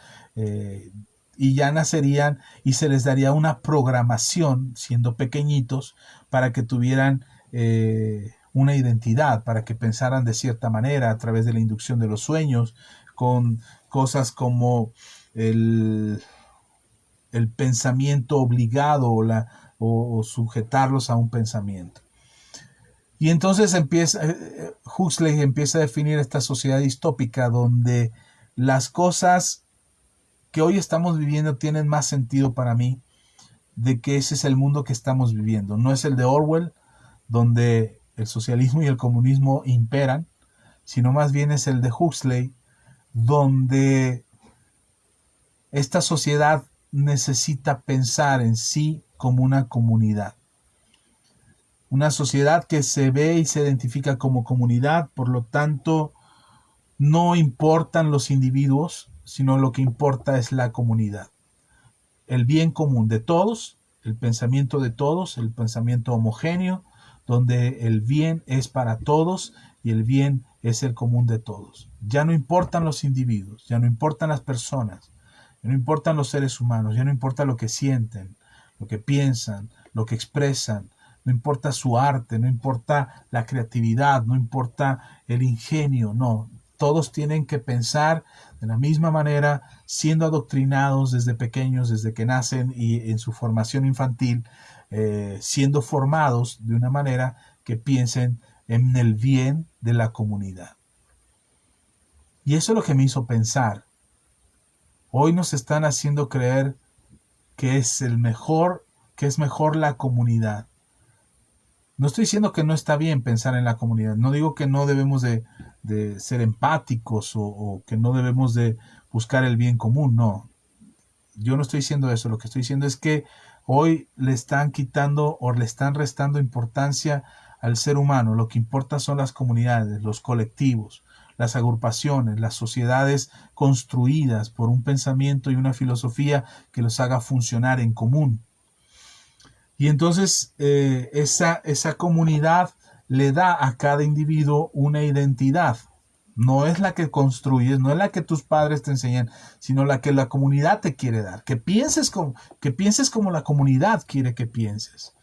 y ya nacerían y se les daría una programación siendo pequeñitos para que tuvieran una identidad, para que pensaran de cierta manera a través de la inducción de los sueños, con cosas como el pensamiento obligado o sujetarlos a un pensamiento. Y entonces Huxley empieza a definir esta sociedad distópica donde las cosas que hoy estamos viviendo tienen más sentido para mí, de que ese es el mundo que estamos viviendo. No es el de Orwell, donde el socialismo y el comunismo imperan, sino más bien es el de Huxley, donde esta sociedad necesita pensar en sí como una comunidad. Una sociedad que se ve y se identifica como comunidad, por lo tanto, no importan los individuos, sino lo que importa es la comunidad. El bien común de todos, el pensamiento de todos, el pensamiento homogéneo, donde el bien es para todos y el bien es el común de todos. Ya no importan los individuos, ya no importan las personas, ya no importan los seres humanos, ya no importa lo que sienten, lo que piensan, lo que expresan, no importa su arte, no importa la creatividad, no importa el ingenio, no. Todos tienen que pensar de la misma manera, siendo adoctrinados desde pequeños, desde que nacen y en su formación infantil, siendo formados de una manera que piensen en el bien de la comunidad. Y eso es lo que me hizo pensar. Hoy nos están haciendo creer que es mejor la comunidad. No estoy diciendo que no está bien pensar en la comunidad. No digo que no debemos de ser empáticos o que no debemos de buscar el bien común. No, yo no estoy diciendo eso. Lo que estoy diciendo es que hoy le están quitando o le están restando importancia al ser humano. Lo que importa son las comunidades, los colectivos, las agrupaciones, las sociedades construidas por un pensamiento y una filosofía que los haga funcionar en común. Y entonces esa comunidad le da a cada individuo una identidad. No es la que construyes, no es la que tus padres te enseñan, sino la que la comunidad te quiere dar. Que pienses como la comunidad quiere que pienses.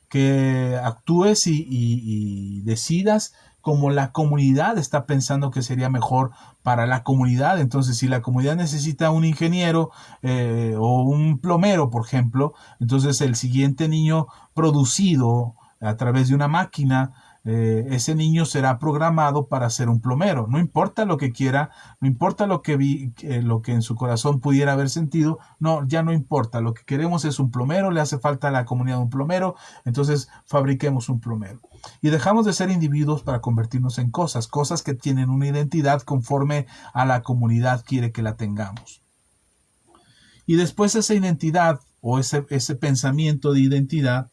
Que actúes y decidas como la comunidad está pensando que sería mejor para la comunidad. Entonces, si la comunidad necesita un ingeniero o un plomero, por ejemplo, entonces el siguiente niño producido a través de una máquina ese niño será programado para ser un plomero. No importa lo que quiera, no importa lo que en su corazón pudiera haber sentido, no, ya no importa. Lo que queremos es un plomero, le hace falta a la comunidad un plomero, entonces fabriquemos un plomero. Y dejamos de ser individuos para convertirnos en cosas que tienen una identidad conforme a la comunidad quiere que la tengamos. Y después esa identidad o ese pensamiento de identidad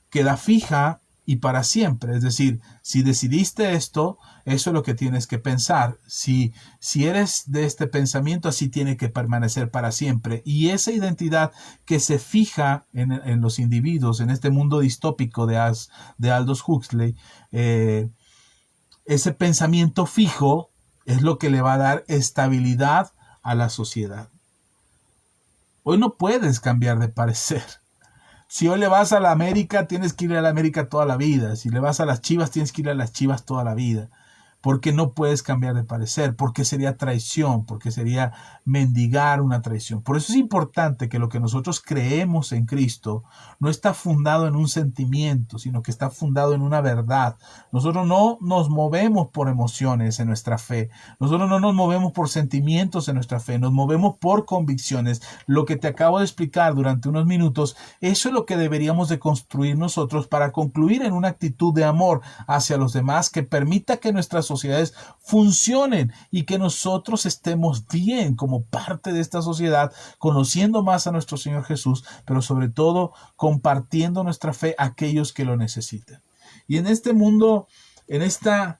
queda fija y para siempre. Es decir, si decidiste esto, eso es lo que tienes que pensar. Si eres de este pensamiento, así tiene que permanecer para siempre. Y esa identidad que se fija en los individuos, en este mundo distópico de Aldous Huxley, ese pensamiento fijo es lo que le va a dar estabilidad a la sociedad. Hoy no puedes cambiar de parecer. Si hoy le vas a la América, tienes que ir a la América toda la vida. Si le vas a las Chivas, tienes que ir a las Chivas toda la vida. Porque no puedes cambiar de parecer, porque sería traición, porque sería mendigar una traición. Por eso es importante que lo que nosotros creemos en Cristo no está fundado en un sentimiento, sino que está fundado en una verdad. Nosotros no nos movemos por emociones en nuestra fe. Nosotros no nos movemos por sentimientos en nuestra fe. Nos movemos por convicciones. Lo que te acabo de explicar durante unos minutos, eso es lo que deberíamos de construir nosotros para concluir en una actitud de amor hacia los demás que permita que nuestras sociedades funcionen y que nosotros estemos bien como parte de esta sociedad, conociendo más a nuestro Señor Jesús, pero sobre todo compartiendo nuestra fe a aquellos que lo necesitan. Y en este mundo, en esta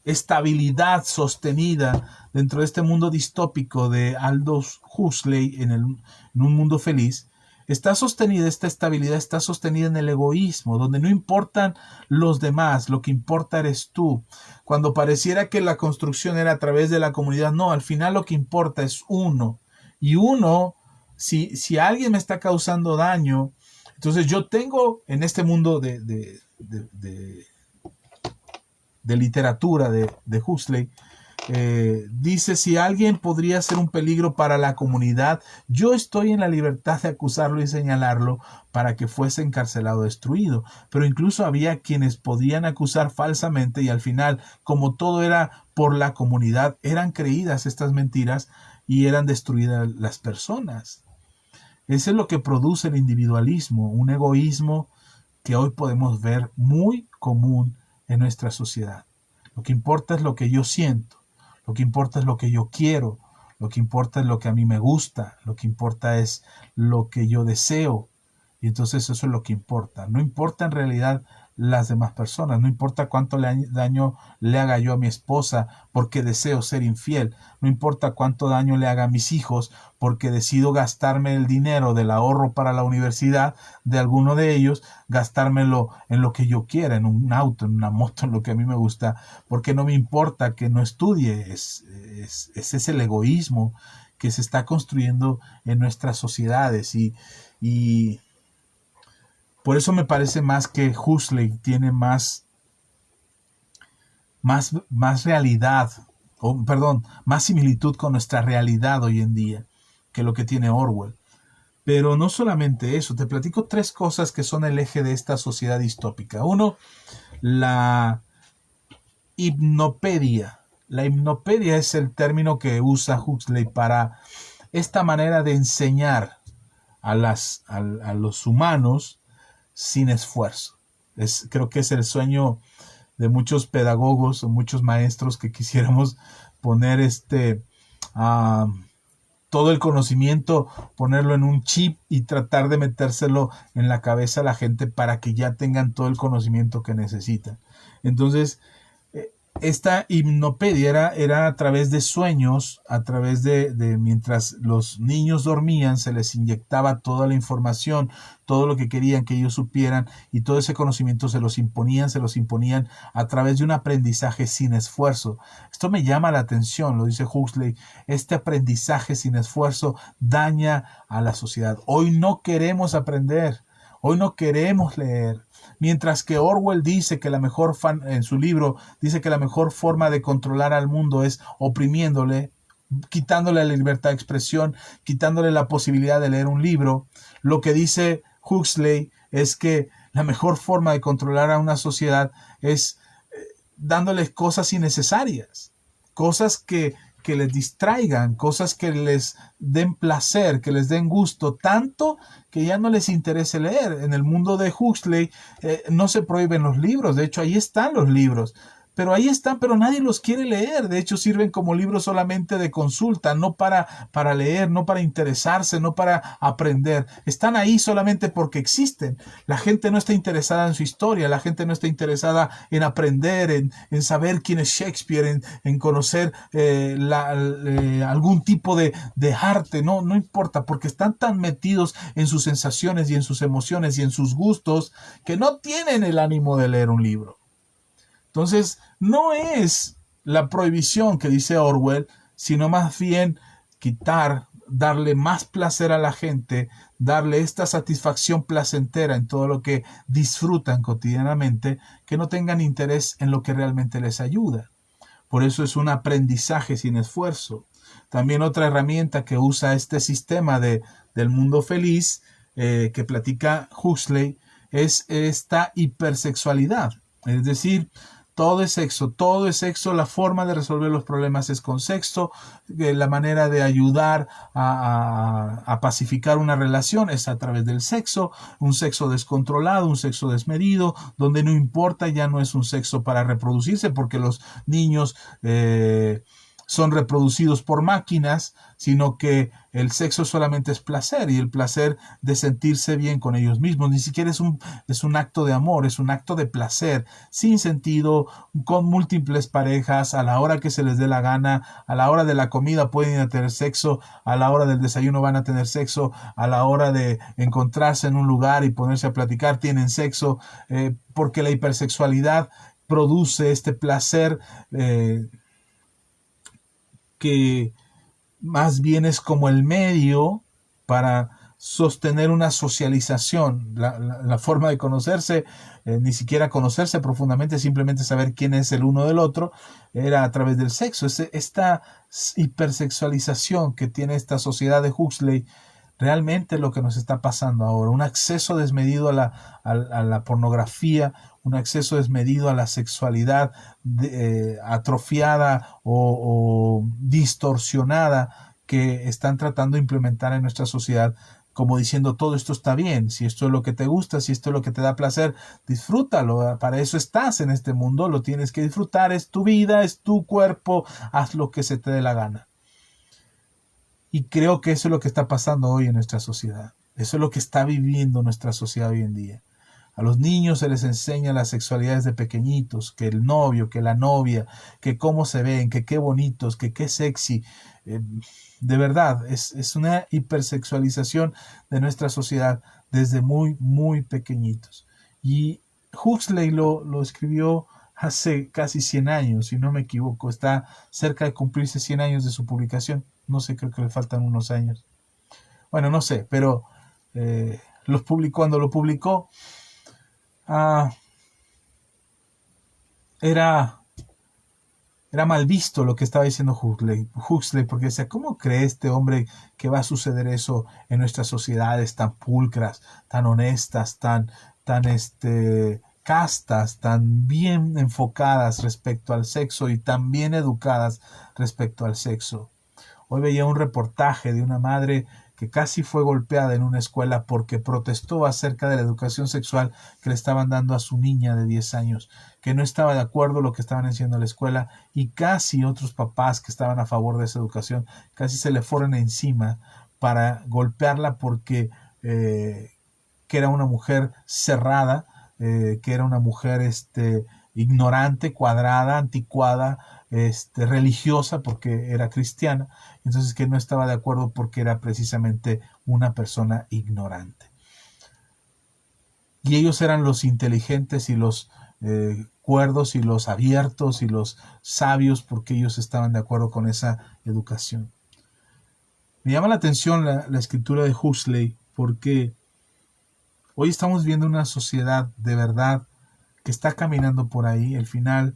estabilidad sostenida dentro de este mundo distópico de Aldous Huxley en un mundo feliz, esta estabilidad está sostenida en el egoísmo, donde no importan los demás, lo que importa eres tú. Cuando pareciera que la construcción era a través de la comunidad, no, al final lo que importa es uno. Y uno, si alguien me está causando daño, entonces yo tengo en este mundo de literatura de Huxley, dice, si alguien podría ser un peligro para la comunidad, yo estoy en la libertad de acusarlo y señalarlo para que fuese encarcelado o destruido. Pero incluso había quienes podían acusar falsamente y al final, como todo era por la comunidad, eran creídas estas mentiras y eran destruidas las personas. Eso es lo que produce el individualismo, un egoísmo que hoy podemos ver muy común en nuestra sociedad. Lo que importa es lo que yo siento. Lo que importa es lo que yo quiero, lo que importa es lo que a mí me gusta, lo que importa es lo que yo deseo. Y entonces eso es lo que importa. No importa en realidad las demás personas, no importa cuánto daño le haga yo a mi esposa porque deseo ser infiel, no importa cuánto daño le haga a mis hijos porque decido gastarme el dinero del ahorro para la universidad de alguno de ellos, gastármelo en lo que yo quiera, en un auto, en una moto, en lo que a mí me gusta, porque no me importa que no estudie. Ese es el egoísmo que se está construyendo en nuestras sociedades y por eso me parece más que Huxley tiene más realidad, más similitud con nuestra realidad hoy en día que lo que tiene Orwell. Pero no solamente eso, te platico tres cosas que son el eje de esta sociedad distópica. Uno, la hipnopedia. La hipnopedia es el término que usa Huxley para esta manera de enseñar a los humanos sin esfuerzo. Creo que es el sueño de muchos pedagogos o muchos maestros que quisiéramos poner todo el conocimiento, ponerlo en un chip y tratar de metérselo en la cabeza a la gente para que ya tengan todo el conocimiento que necesitan. Entonces, esta hipnopedia era a través de sueños, a través de mientras los niños dormían, se les inyectaba toda la información, todo lo que querían que ellos supieran y todo ese conocimiento se los imponían a través de un aprendizaje sin esfuerzo. Esto me llama la atención, lo dice Huxley, este aprendizaje sin esfuerzo daña a la sociedad. Hoy no queremos aprender, hoy no queremos leer. Mientras que Orwell dice que en su libro, dice que la mejor forma de controlar al mundo es oprimiéndole, quitándole la libertad de expresión, quitándole la posibilidad de leer un libro. Lo que dice Huxley es que la mejor forma de controlar a una sociedad es dándoles cosas innecesarias, cosas que les distraigan, cosas que les den placer, que les den gusto, tanto que ya no les interese leer. En el mundo de Huxley no se prohíben los libros, de hecho ahí están los libros. Pero ahí están, pero nadie los quiere leer. De hecho, sirven como libros solamente de consulta, no para leer, no para interesarse, no para aprender. Están ahí solamente porque existen. La gente no está interesada en su historia, la gente no está interesada en aprender, en saber quién es Shakespeare, en conocer algún tipo de arte. No, no importa, porque están tan metidos en sus sensaciones y en sus emociones y en sus gustos que no tienen el ánimo de leer un libro. Entonces, no es la prohibición que dice Orwell, sino más bien quitar, darle más placer a la gente, darle esta satisfacción placentera en todo lo que disfrutan cotidianamente, que no tengan interés en lo que realmente les ayuda. Por eso es un aprendizaje sin esfuerzo. También otra herramienta que usa este sistema del mundo feliz que platica Huxley es esta hipersexualidad. Es decir, todo es sexo, la forma de resolver los problemas es con sexo, la manera de ayudar a pacificar una relación es a través del sexo, un sexo descontrolado, un sexo desmedido, donde no importa, ya no es un sexo para reproducirse, porque los niños son reproducidos por máquinas, sino que el sexo solamente es placer, y el placer de sentirse bien con ellos mismos. Ni siquiera es un acto de amor, es un acto de placer, sin sentido, con múltiples parejas, a la hora que se les dé la gana, a la hora de la comida pueden ir a tener sexo, a la hora del desayuno van a tener sexo, a la hora de encontrarse en un lugar y ponerse a platicar tienen sexo, porque la hipersexualidad produce este placer que más bien es como el medio para sostener una socialización. La forma de conocerse, ni siquiera conocerse profundamente, simplemente saber quién es el uno del otro, era a través del sexo. Esta hipersexualización que tiene esta sociedad de Huxley, realmente lo que nos está pasando ahora, un acceso desmedido a la pornografía, un acceso desmedido a la sexualidad atrofiada o distorsionada que están tratando de implementar en nuestra sociedad, como diciendo todo esto está bien, si esto es lo que te gusta, si esto es lo que te da placer, disfrútalo, para eso estás en este mundo, lo tienes que disfrutar, es tu vida, es tu cuerpo, haz lo que se te dé la gana. Y creo que eso es lo que está pasando hoy en nuestra sociedad. Eso es lo que está viviendo nuestra sociedad hoy en día. A los niños se les enseña la sexualidad desde pequeñitos, que el novio, que la novia, que cómo se ven, que qué bonitos, que qué sexy. De verdad, es una hipersexualización de nuestra sociedad desde muy, muy pequeñitos. Y Huxley lo escribió hace casi 100 años, si no me equivoco. Está cerca de cumplirse 100 años de su publicación. No sé, creo que le faltan unos años. Bueno, no sé, pero cuando lo publicó, ah, era, era mal visto lo que estaba diciendo Huxley, porque decía, ¿cómo cree este hombre que va a suceder eso en nuestras sociedades tan pulcras, tan honestas, tan castas, tan bien enfocadas respecto al sexo y tan bien educadas respecto al sexo? Hoy veía un reportaje de una madre que casi fue golpeada en una escuela porque protestó acerca de la educación sexual que le estaban dando a su niña de 10 años, que no estaba de acuerdo con lo que estaban haciendo en la escuela, y casi otros papás que estaban a favor de esa educación casi se le fueron encima para golpearla porque que era una mujer cerrada, que era una mujer ignorante, cuadrada, anticuada, religiosa porque era cristiana, entonces que no estaba de acuerdo porque era precisamente una persona ignorante. Y ellos eran los inteligentes y los cuerdos y los abiertos y los sabios porque ellos estaban de acuerdo con esa educación. Me llama la atención la escritura de Huxley porque hoy estamos viendo una sociedad de verdad que está caminando por ahí. El final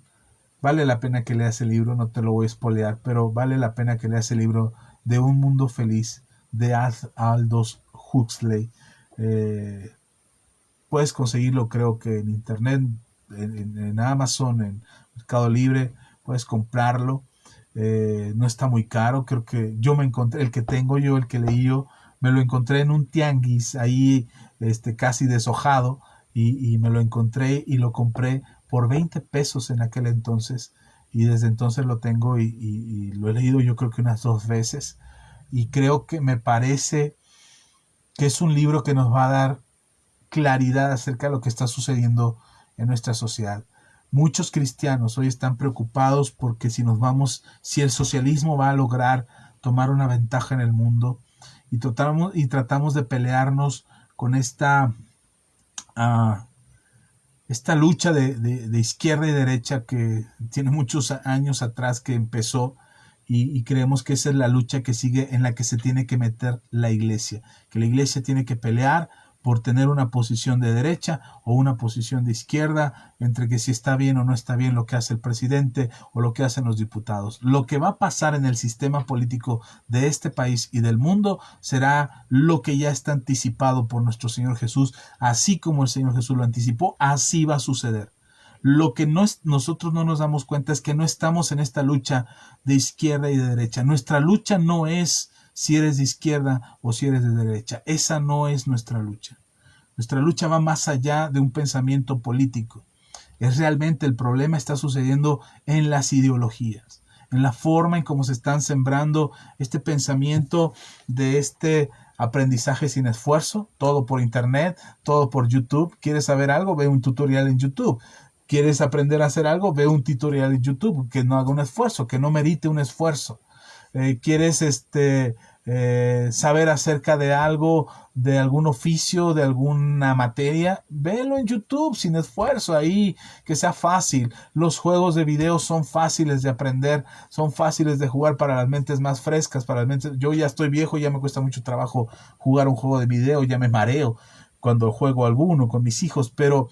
vale la pena que leas el libro, no te lo voy a spoilear, pero vale la pena que leas el libro de Un Mundo Feliz de Aldous Huxley. puedes conseguirlo, creo que en internet, en Amazon, en Mercado Libre, puedes comprarlo. No está muy caro, creo que yo me encontré, el que tengo yo, el que leí yo, me lo encontré en un tianguis ahí, casi deshojado, y me lo encontré y lo compré por 20 pesos en aquel entonces, y desde entonces lo tengo y lo he leído yo creo que unas 2 veces, y creo que me parece que es un libro que nos va a dar claridad acerca de lo que está sucediendo en nuestra sociedad. Muchos cristianos hoy están preocupados porque si el socialismo va a lograr tomar una ventaja en el mundo, y tratamos de pelearnos con uh, esta lucha de izquierda y derecha que tiene muchos años atrás que empezó, y creemos que esa es la lucha que sigue, en la que se tiene que meter la iglesia, que la iglesia tiene que pelear por tener una posición de derecha o una posición de izquierda, entre que si está bien o no está bien lo que hace el presidente o lo que hacen los diputados. Lo que va a pasar en el sistema político de este país y del mundo será lo que ya está anticipado por nuestro Señor Jesús. Así como el Señor Jesús lo anticipó, así va a suceder. Lo que nosotros no nos damos cuenta es que no estamos en esta lucha de izquierda y de derecha. Nuestra lucha no es si eres de izquierda o si eres de derecha. Esa no es nuestra lucha. Nuestra lucha va más allá de un pensamiento político. Es realmente el problema está sucediendo en las ideologías, en la forma en cómo se están sembrando este pensamiento de este aprendizaje sin esfuerzo, todo por internet, todo por YouTube. ¿Quieres saber algo? Ve un tutorial en YouTube. ¿Quieres aprender a hacer algo? Ve un tutorial en YouTube que no haga un esfuerzo, que no merite un esfuerzo. ¿Quieres saber acerca de algo, de algún oficio, de alguna materia? Velo en YouTube sin esfuerzo, ahí que sea fácil. Los juegos de video son fáciles de aprender, son fáciles de jugar para las mentes más frescas, para las mentes. Yo ya estoy viejo, ya me cuesta mucho trabajo jugar un juego de video, ya me mareo cuando juego alguno con mis hijos, pero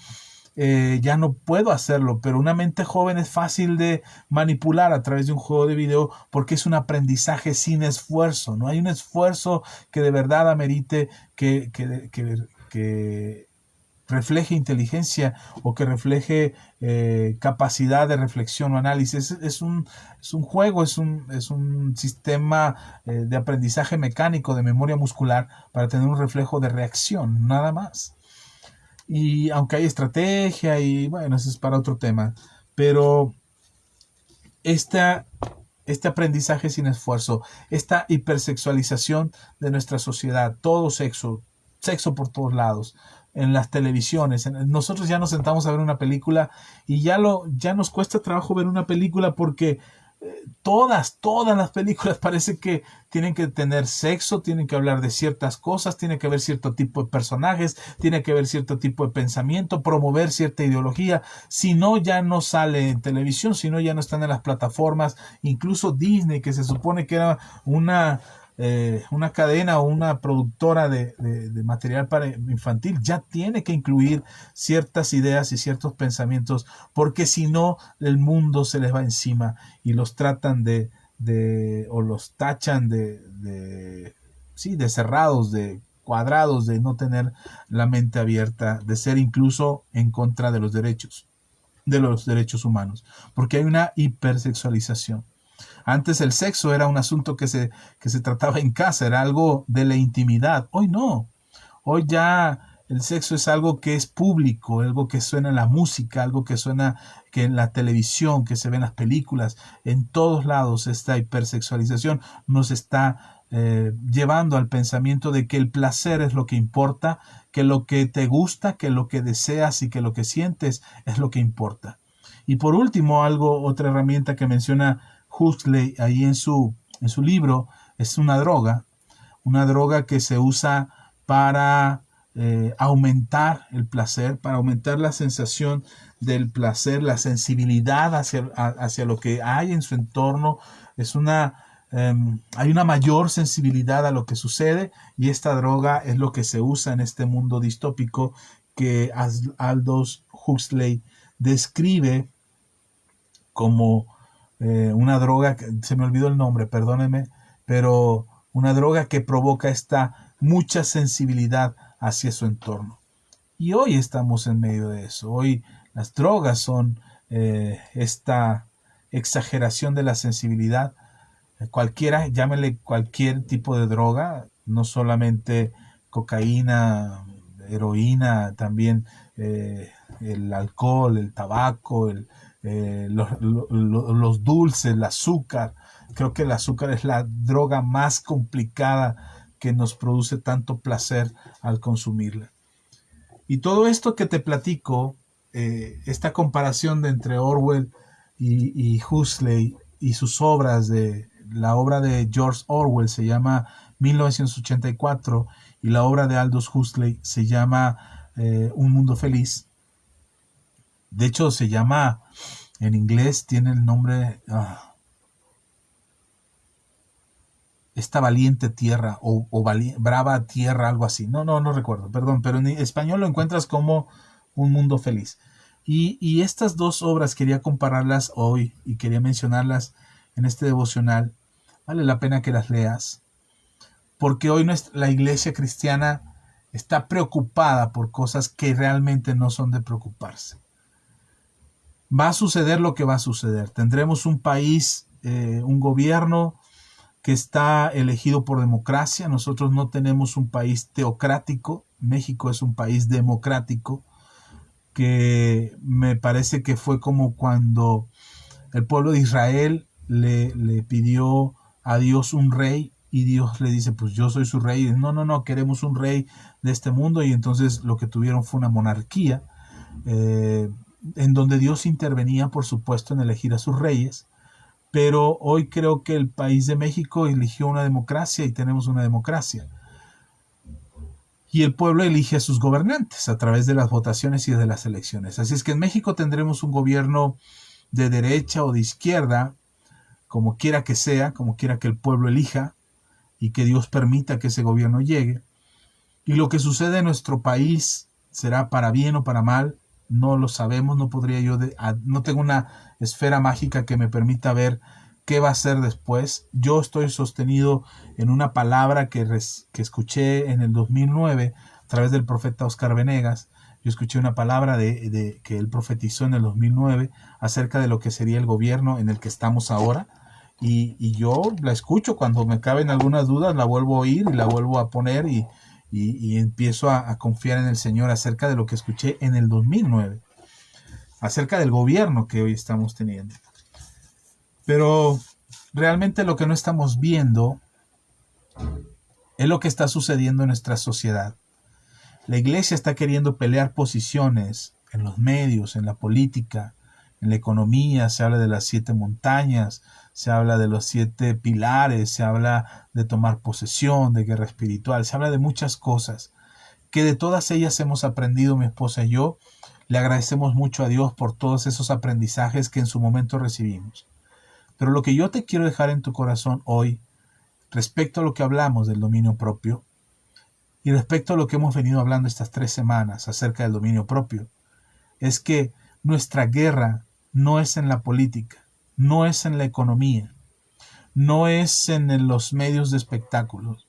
ya no puedo hacerlo. Pero una mente joven es fácil de manipular a través de un juego de video porque es un aprendizaje sin esfuerzo. No hay un esfuerzo que de verdad amerite que refleje inteligencia o que refleje capacidad de reflexión o análisis. Es un juego, es un sistema de aprendizaje mecánico, de memoria muscular, para tener un reflejo de reacción, nada más. Y aunque hay estrategia y bueno, eso es para otro tema, pero este aprendizaje sin esfuerzo, esta hipersexualización de nuestra sociedad, todo sexo, sexo por todos lados, en las televisiones. Nosotros ya nos sentamos a ver una película y ya nos cuesta trabajo ver una película porque todas las películas parece que tienen que tener sexo, tienen que hablar de ciertas cosas, tiene que haber cierto tipo de personajes, tiene que haber cierto tipo de pensamiento, promover cierta ideología. Si no, ya no sale en televisión, si no, ya no están en las plataformas. Incluso Disney, que se supone que era una cadena o una productora de material para infantil, ya tiene que incluir ciertas ideas y ciertos pensamientos, porque si no, el mundo se les va encima y los tratan o los tachan sí, de cerrados, de cuadrados, de no tener la mente abierta, de ser incluso en contra de los derechos humanos, porque hay una hipersexualización. Antes el sexo era un asunto que se trataba en casa, era algo de la intimidad. Hoy no. Hoy ya el sexo es algo que es público, algo que suena en la música, algo que suena que en la televisión, que se ve en las películas. En todos lados esta hipersexualización nos está llevando al pensamiento de que el placer es lo que importa, que lo que te gusta, que lo que deseas y que lo que sientes es lo que importa. Y por último, otra herramienta que menciona Huxley ahí en su libro, es una droga que se usa para aumentar el placer, para aumentar la sensación del placer, la sensibilidad hacia lo que hay en su entorno. Hay una mayor sensibilidad a lo que sucede, y esta droga es lo que se usa en este mundo distópico que Aldous Huxley describe como una droga, se me olvidó el nombre, perdónenme, pero una droga que provoca esta mucha sensibilidad hacia su entorno. Y hoy estamos en medio de eso. Hoy las drogas son esta exageración de la sensibilidad. Cualquiera, llámele cualquier tipo de droga, no solamente cocaína, heroína, también el alcohol, el tabaco, los dulces, el azúcar. Creo que el azúcar es la droga más complicada que nos produce tanto placer al consumirla. Y todo esto que te platico, esta comparación de entre Orwell y Huxley y sus obras, de la obra de George Orwell se llama 1984 y la obra de Aldous Huxley se llama Un Mundo Feliz. De hecho, se llama, en inglés tiene el nombre Esta Valiente Tierra o Brava Tierra, algo así. No recuerdo, perdón, pero en español lo encuentras como Un Mundo Feliz. Y estas dos obras quería compararlas hoy y quería mencionarlas en este devocional. Vale la pena que las leas, porque hoy la iglesia cristiana está preocupada por cosas que realmente no son de preocuparse. Va a suceder lo que va a suceder. Tendremos un país, un gobierno que está elegido por democracia. Nosotros no tenemos un país teocrático. México es un país democrático, que me parece que fue como cuando el pueblo de Israel le pidió a Dios un rey y Dios le dice, pues yo soy su rey. Y no, queremos un rey de este mundo. Y entonces lo que tuvieron fue una monarquía, en donde Dios intervenía, por supuesto, en elegir a sus reyes. Pero hoy creo que el país de México eligió una democracia y tenemos una democracia. Y el pueblo elige a sus gobernantes a través de las votaciones y de las elecciones. Así es que en México tendremos un gobierno de derecha o de izquierda, como quiera que sea, como quiera que el pueblo elija y que Dios permita que ese gobierno llegue. Y lo que sucede en nuestro país será para bien o para mal, no lo sabemos, no podría yo, no tengo una esfera mágica que me permita ver qué va a ser después. Yo estoy sostenido en una palabra que escuché en el 2009 a través del profeta Oscar Venegas. Yo escuché una palabra que él profetizó en el 2009 acerca de lo que sería el gobierno en el que estamos ahora. Y yo la escucho cuando me caben algunas dudas, la vuelvo a oír y la vuelvo a poner y empiezo a confiar en el Señor acerca de lo que escuché en el 2009, acerca del gobierno que hoy estamos teniendo. Pero realmente lo que no estamos viendo es lo que está sucediendo en nuestra sociedad. La iglesia está queriendo pelear posiciones en los medios, en la política, en la economía. Se habla de las 7 montañas, se habla de los 7 pilares, se habla de tomar posesión, de guerra espiritual, se habla de muchas cosas, que de todas ellas hemos aprendido mi esposa y yo. Le agradecemos mucho a Dios por todos esos aprendizajes que en su momento recibimos. Pero lo que yo te quiero dejar en tu corazón hoy, respecto a lo que hablamos del dominio propio, y respecto a lo que hemos venido hablando estas 3 semanas acerca del dominio propio, es que nuestra guerra no es en la política, no es en la economía, no es en los medios de espectáculos.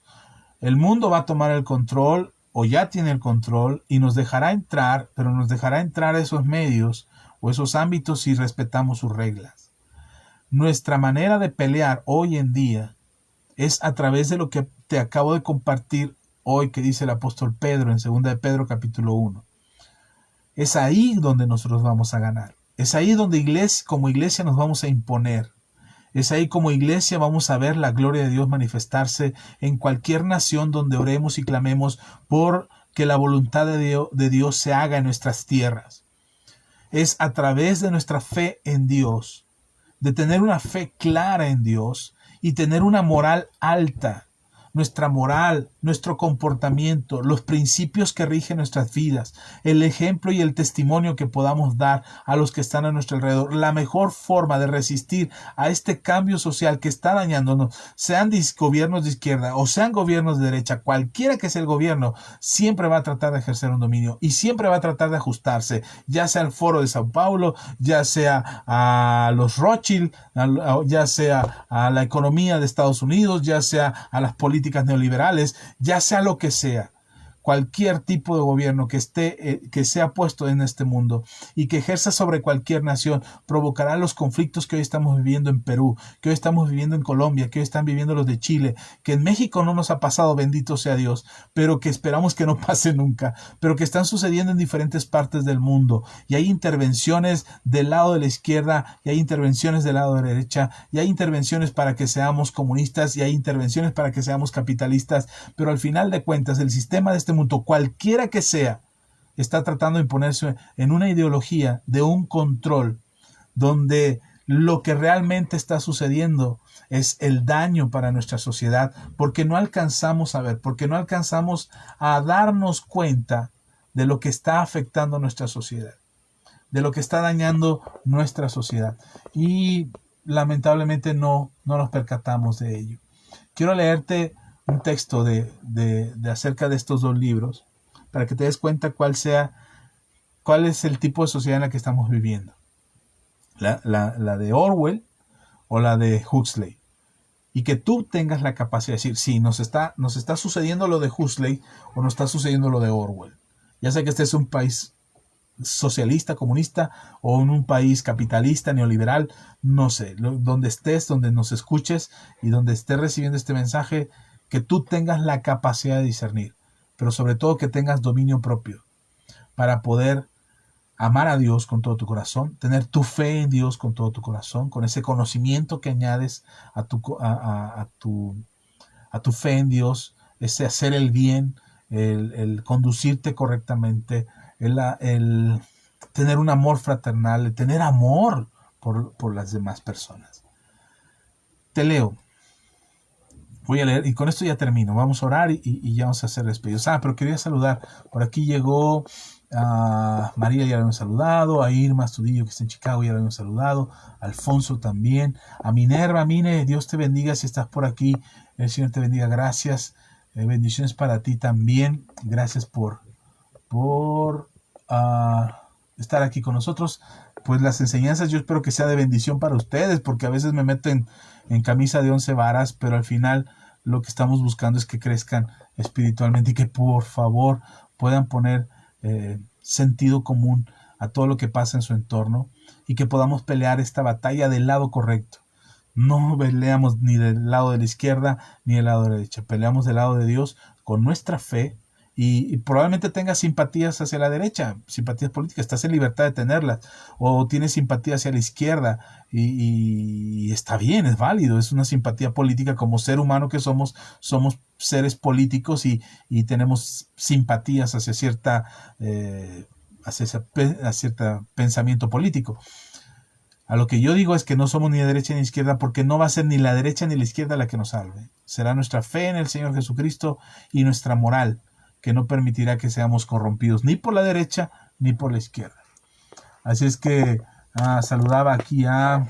El mundo va a tomar el control o ya tiene el control y nos dejará entrar, pero nos dejará entrar a esos medios o esos ámbitos si respetamos sus reglas. Nuestra manera de pelear hoy en día es a través de lo que te acabo de compartir hoy, que dice el apóstol Pedro en 2 de Pedro capítulo 1. Es ahí donde nosotros vamos a ganar. Es ahí donde como iglesia nos vamos a imponer. Es ahí como iglesia vamos a ver la gloria de Dios manifestarse en cualquier nación donde oremos y clamemos por que la voluntad de Dios se haga en nuestras tierras. Es a través de nuestra fe en Dios, de tener una fe clara en Dios y tener una moral alta. Nuestra moral, nuestro comportamiento, los principios que rigen nuestras vidas, el ejemplo y el testimonio que podamos dar a los que están a nuestro alrededor. La mejor forma de resistir a este cambio social que está dañándonos, sean gobiernos de izquierda o sean gobiernos de derecha, cualquiera que sea el gobierno, siempre va a tratar de ejercer un dominio y siempre va a tratar de ajustarse, ya sea al Foro de Sao Paulo, ya sea a los Rothschild, ya sea a la economía de Estados Unidos, ya sea a las políticas neoliberales, ya sea lo que sea. cualquier tipo de gobierno que sea puesto en este mundo y que ejerza sobre cualquier nación, provocará los conflictos que hoy estamos viviendo en Perú, que hoy estamos viviendo en Colombia, que hoy están viviendo los de Chile, que en México no nos ha pasado, bendito sea Dios, pero que esperamos que no pase nunca, pero que están sucediendo en diferentes partes del mundo. Y hay intervenciones del lado de la izquierda, y hay intervenciones del lado de la derecha, y hay intervenciones para que seamos comunistas, y hay intervenciones para que seamos capitalistas, pero al final de cuentas el sistema de este mundo, cualquiera que sea, está tratando de imponerse en una ideología de un control donde lo que realmente está sucediendo es el daño para nuestra sociedad, porque no alcanzamos a ver, porque no alcanzamos a darnos cuenta de lo que está afectando nuestra sociedad, de lo que está dañando nuestra sociedad. Y lamentablemente no nos percatamos de ello. Quiero leerte un texto de acerca de estos dos libros para que te des cuenta cuál es el tipo de sociedad en la que estamos viviendo. La de Orwell o la de Huxley. Y que tú tengas la capacidad de decir, sí, nos está sucediendo lo de Huxley o nos está sucediendo lo de Orwell. Ya sea que este es un país socialista, comunista o en un país capitalista, neoliberal, no sé, donde estés, donde nos escuches y donde estés recibiendo este mensaje, que tú tengas la capacidad de discernir, pero sobre todo que tengas dominio propio para poder amar a Dios con todo tu corazón, tener tu fe en Dios con todo tu corazón, con ese conocimiento que añades a tu fe en Dios, ese hacer el bien, el conducirte correctamente, el tener un amor fraternal, el tener amor por las demás personas. Te leo. Voy a leer y con esto ya termino. Vamos a orar y ya vamos a hacer despedidos. Pero quería saludar. Por aquí llegó a María, ya la hemos saludado. A Irma Astudillo, que está en Chicago, ya la hemos saludado. A Alfonso también. A Minerva, Mine, Dios te bendiga si estás por aquí. El Señor te bendiga. Gracias. Bendiciones para ti también. Gracias por estar aquí con nosotros. Pues las enseñanzas yo espero que sea de bendición para ustedes, porque a veces me meto en camisa de 11 varas, pero al final lo que estamos buscando es que crezcan espiritualmente y que por favor puedan poner sentido común a todo lo que pasa en su entorno y que podamos pelear esta batalla del lado correcto. No peleamos ni del lado de la izquierda ni del lado de la derecha, peleamos del lado de Dios con nuestra fe. Y probablemente tengas simpatías hacia la derecha, simpatías políticas, estás en libertad de tenerlas, o tienes simpatía hacia la izquierda, y está bien, es válido, es una simpatía política. Como ser humano que somos seres políticos y tenemos simpatías hacia cierta pensamiento político. A lo que yo digo es que no somos ni de derecha ni de izquierda, porque no va a ser ni la derecha ni la izquierda la que nos salve. Será nuestra fe en el Señor Jesucristo y nuestra moral, que no permitirá que seamos corrompidos ni por la derecha ni por la izquierda. Así es que saludaba aquí ya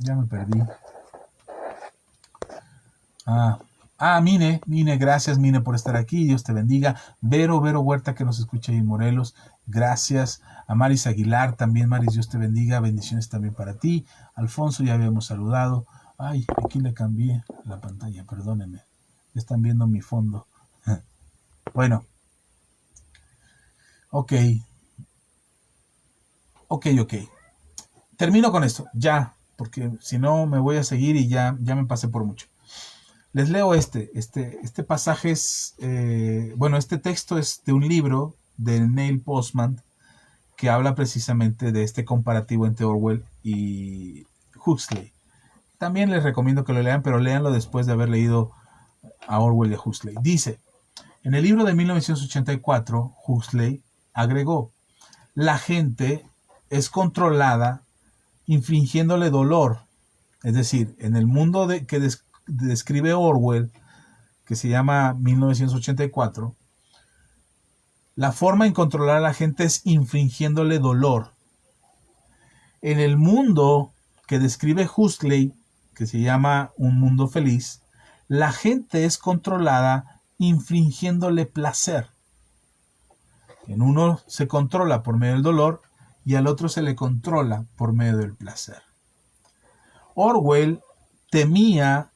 me perdí. Mine, gracias Mine por estar aquí, Dios te bendiga. Vero Huerta, que nos escucha ahí en Morelos, gracias. A Maris Aguilar también, Maris, Dios te bendiga, bendiciones también para ti. Alfonso, ya habíamos saludado. Aquí le cambié la pantalla, perdónenme, están viendo mi fondo. Bueno, ok. Termino con esto, ya, porque si no me voy a seguir y ya me pasé por mucho. Les leo este pasaje este texto es de un libro de Neil Postman que habla precisamente de este comparativo entre Orwell y Huxley. También les recomiendo que lo lean, pero léanlo después de haber leído a Orwell y a Huxley. Dice, en el libro de 1984, Huxley agregó, la gente es controlada infligiéndole dolor. Es decir, en el mundo que describe Orwell, que se llama 1984, la forma en controlar a la gente es infligiéndole dolor. En el mundo que describe Huxley, que se llama Un Mundo Feliz, la gente es controlada infligiéndole placer. En uno se controla por medio del dolor y al otro se le controla por medio del placer. Orwell temía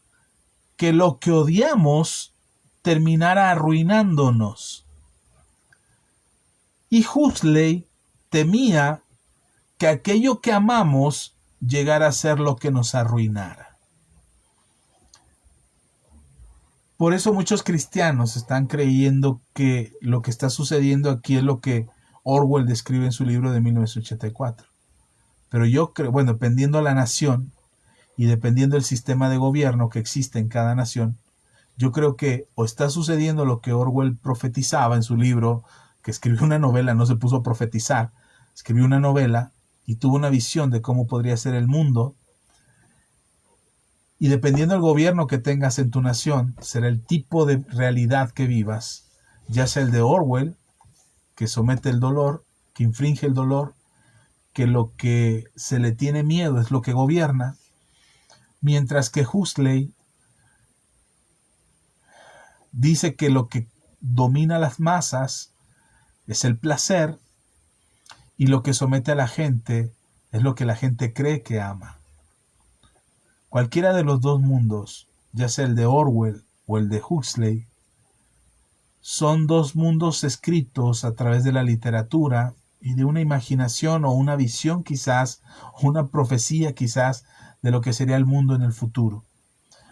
que lo que odiamos terminara arruinándonos. Y Huxley temía que aquello que amamos llegara a ser lo que nos arruinara. Por eso muchos cristianos están creyendo que lo que está sucediendo aquí es lo que Orwell describe en su libro de 1984. Pero yo creo, bueno, dependiendo de la nación y dependiendo del sistema de gobierno que existe en cada nación, yo creo que o está sucediendo lo que Orwell profetizaba en su libro, que escribió una novela, no se puso a profetizar, escribió una novela y tuvo una visión de cómo podría ser el mundo. Y dependiendo del gobierno que tengas en tu nación, será el tipo de realidad que vivas, ya sea el de Orwell, que somete el dolor, que infringe el dolor, que lo que se le tiene miedo es lo que gobierna, mientras que Huxley dice que lo que domina las masas es el placer y lo que somete a la gente es lo que la gente cree que ama. Cualquiera de los dos mundos, ya sea el de Orwell o el de Huxley, son dos mundos escritos a través de la literatura y de una imaginación o una visión quizás, o una profecía quizás de lo que sería el mundo en el futuro.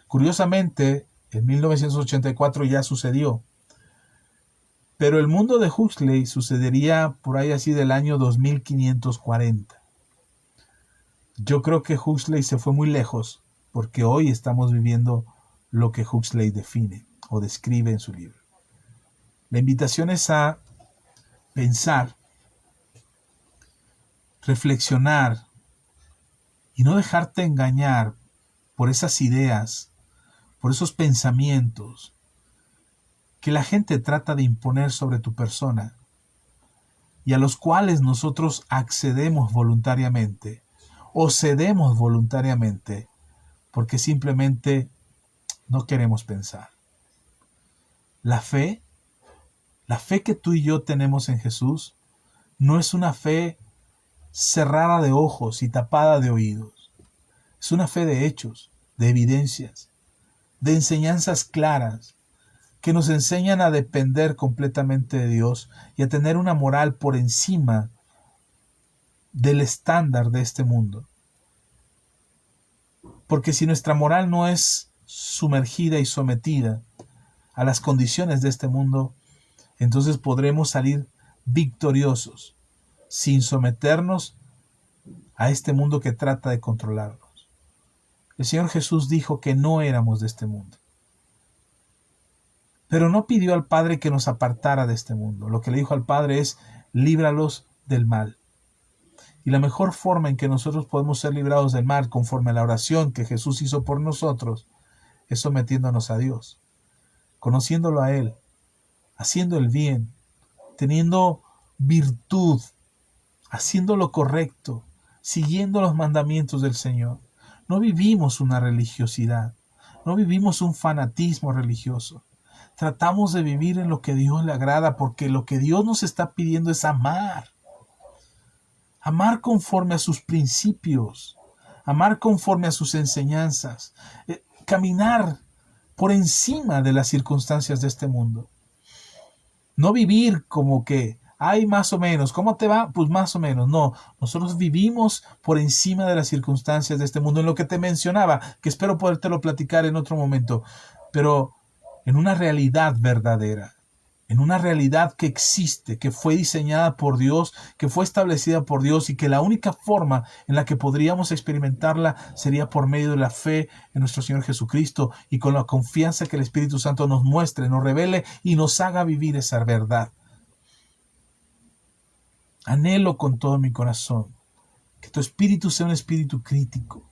Curiosamente, en 1984 ya sucedió, pero el mundo de Huxley sucedería por ahí así del año 2540. Yo creo que Huxley se fue muy lejos, porque hoy estamos viviendo lo que Huxley define o describe en su libro. La invitación es a pensar, reflexionar y no dejarte engañar por esas ideas, por esos pensamientos que la gente trata de imponer sobre tu persona y a los cuales nosotros accedemos voluntariamente o cedemos voluntariamente porque simplemente no queremos pensar. La fe que tú y yo tenemos en Jesús no es una fe cerrada de ojos y tapada de oídos. Es una fe de hechos, de evidencias, de enseñanzas claras que nos enseñan a depender completamente de Dios y a tener una moral por encima del estándar de este mundo. Porque si nuestra moral no es sumergida y sometida a las condiciones de este mundo, entonces podremos salir victoriosos sin someternos a este mundo que trata de controlarnos. El Señor Jesús dijo que no éramos de este mundo, pero no pidió al Padre que nos apartara de este mundo. Lo que le dijo al Padre es: líbralos del mal. Y la mejor forma en que nosotros podemos ser librados del mal, conforme a la oración que Jesús hizo por nosotros, es sometiéndonos a Dios, conociéndolo a Él, haciendo el bien, teniendo virtud, haciendo lo correcto, siguiendo los mandamientos del Señor. No vivimos una religiosidad, no vivimos un fanatismo religioso. Tratamos de vivir en lo que a Dios le agrada, porque lo que Dios nos está pidiendo es amar. Amar conforme a sus principios, amar conforme a sus enseñanzas, caminar por encima de las circunstancias de este mundo. No vivir como que, ay, más o menos, ¿cómo te va? Pues más o menos. No, nosotros vivimos por encima de las circunstancias de este mundo, en lo que te mencionaba, que espero podértelo platicar en otro momento, pero en una realidad verdadera, en una realidad que existe, que fue diseñada por Dios, que fue establecida por Dios y que la única forma en la que podríamos experimentarla sería por medio de la fe en nuestro Señor Jesucristo y con la confianza que el Espíritu Santo nos muestre, nos revele y nos haga vivir esa verdad. Anhelo con todo mi corazón que tu espíritu sea un espíritu crítico,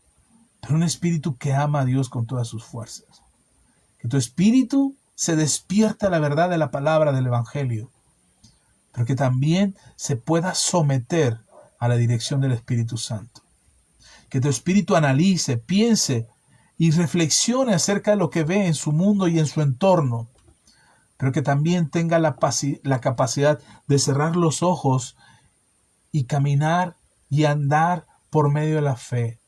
pero un espíritu que ama a Dios con todas sus fuerzas. Que tu espíritu se despierta a la verdad de la palabra del Evangelio, pero que también se pueda someter a la dirección del Espíritu Santo. Que tu espíritu analice, piense y reflexione acerca de lo que ve en su mundo y en su entorno, pero que también tenga la capacidad de cerrar los ojos y caminar y andar por medio de la fe,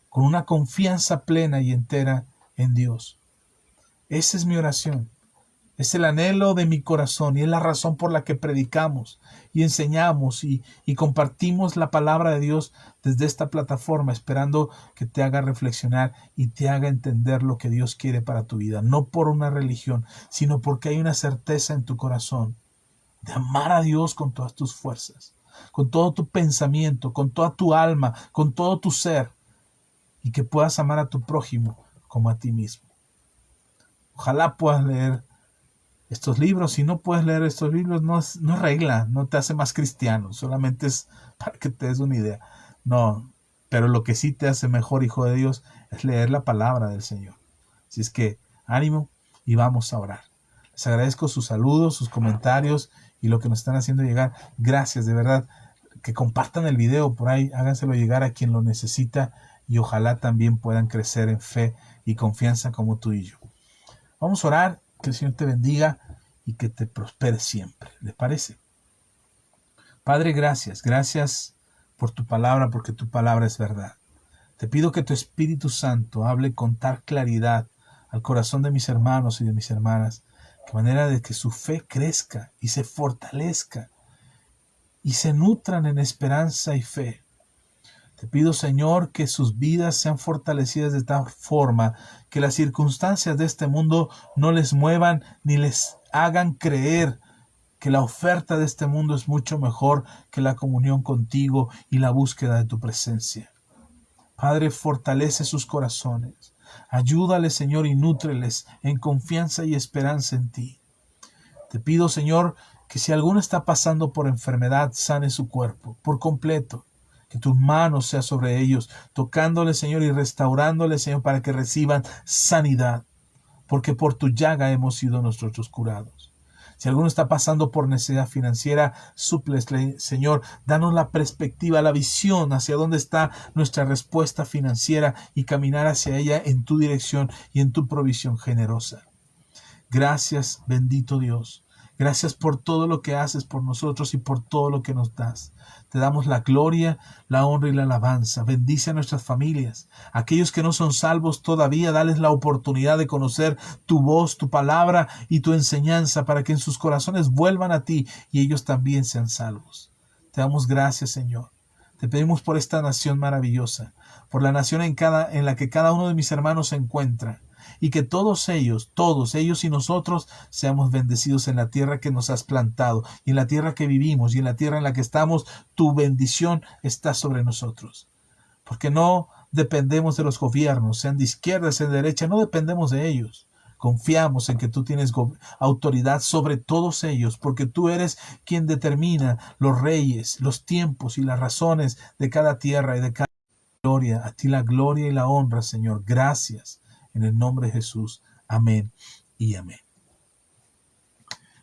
con una confianza plena y entera en Dios. Esa es mi oración. Es el anhelo de mi corazón y es la razón por la que predicamos y enseñamos y compartimos la palabra de Dios desde esta plataforma, esperando que te haga reflexionar y te haga entender lo que Dios quiere para tu vida. No por una religión, sino porque hay una certeza en tu corazón de amar a Dios con todas tus fuerzas, con todo tu pensamiento, con toda tu alma, con todo tu ser, y que puedas amar a tu prójimo como a ti mismo. Ojalá puedas leer estos libros. Si no puedes leer estos libros, no es regla, no te hace más cristiano, solamente es para que te des una idea. No, pero lo que sí te hace mejor hijo de Dios es leer la palabra del Señor. Así es que ánimo y vamos a orar. Les agradezco sus saludos, sus comentarios y lo que nos están haciendo llegar. Gracias, de verdad. Que compartan el video por ahí, háganselo llegar a quien lo necesita y ojalá también puedan crecer en fe y confianza como tú y yo. Vamos a orar, que el Señor te bendiga y que te prospere siempre. ¿Les parece? Padre, gracias. Gracias por tu palabra, porque tu palabra es verdad. Te pido que tu Espíritu Santo hable con tal claridad al corazón de mis hermanos y de mis hermanas, de manera de que su fe crezca y se fortalezca y se nutran en esperanza y fe. Te pido, Señor, que sus vidas sean fortalecidas de tal forma que las circunstancias de este mundo no les muevan ni les hagan creer que la oferta de este mundo es mucho mejor que la comunión contigo y la búsqueda de tu presencia. Padre, fortalece sus corazones. Ayúdales, Señor, y nútreles en confianza y esperanza en ti. Te pido, Señor, que si alguno está pasando por enfermedad, sane su cuerpo por completo. Que tu mano sea sobre ellos, tocándoles, Señor, y restaurándoles, Señor, para que reciban sanidad. Porque por tu llaga hemos sido nosotros curados. Si alguno está pasando por necesidad financiera, súplesle, Señor, danos la perspectiva, la visión hacia dónde está nuestra respuesta financiera y caminar hacia ella en tu dirección y en tu provisión generosa. Gracias, bendito Dios. Gracias por todo lo que haces por nosotros y por todo lo que nos das. Te damos la gloria, la honra y la alabanza. Bendice a nuestras familias. Aquellos que no son salvos todavía, dales la oportunidad de conocer tu voz, tu palabra y tu enseñanza para que en sus corazones vuelvan a ti y ellos también sean salvos. Te damos gracias, Señor. Te pedimos por esta nación maravillosa, por la nación en la que cada uno de mis hermanos se encuentra, y que todos ellos y nosotros seamos bendecidos en la tierra que nos has plantado, y en la tierra que vivimos, y en la tierra en la que estamos, tu bendición está sobre nosotros. Porque no dependemos de los gobiernos, sean de izquierda, sean de derecha, no dependemos de ellos. Confiamos en que tú tienes autoridad sobre todos ellos, porque tú eres quien determina los reyes, los tiempos y las razones de cada tierra y de cada gloria. A ti la gloria y la honra, Señor. Gracias. En el nombre de Jesús. Amén y amén.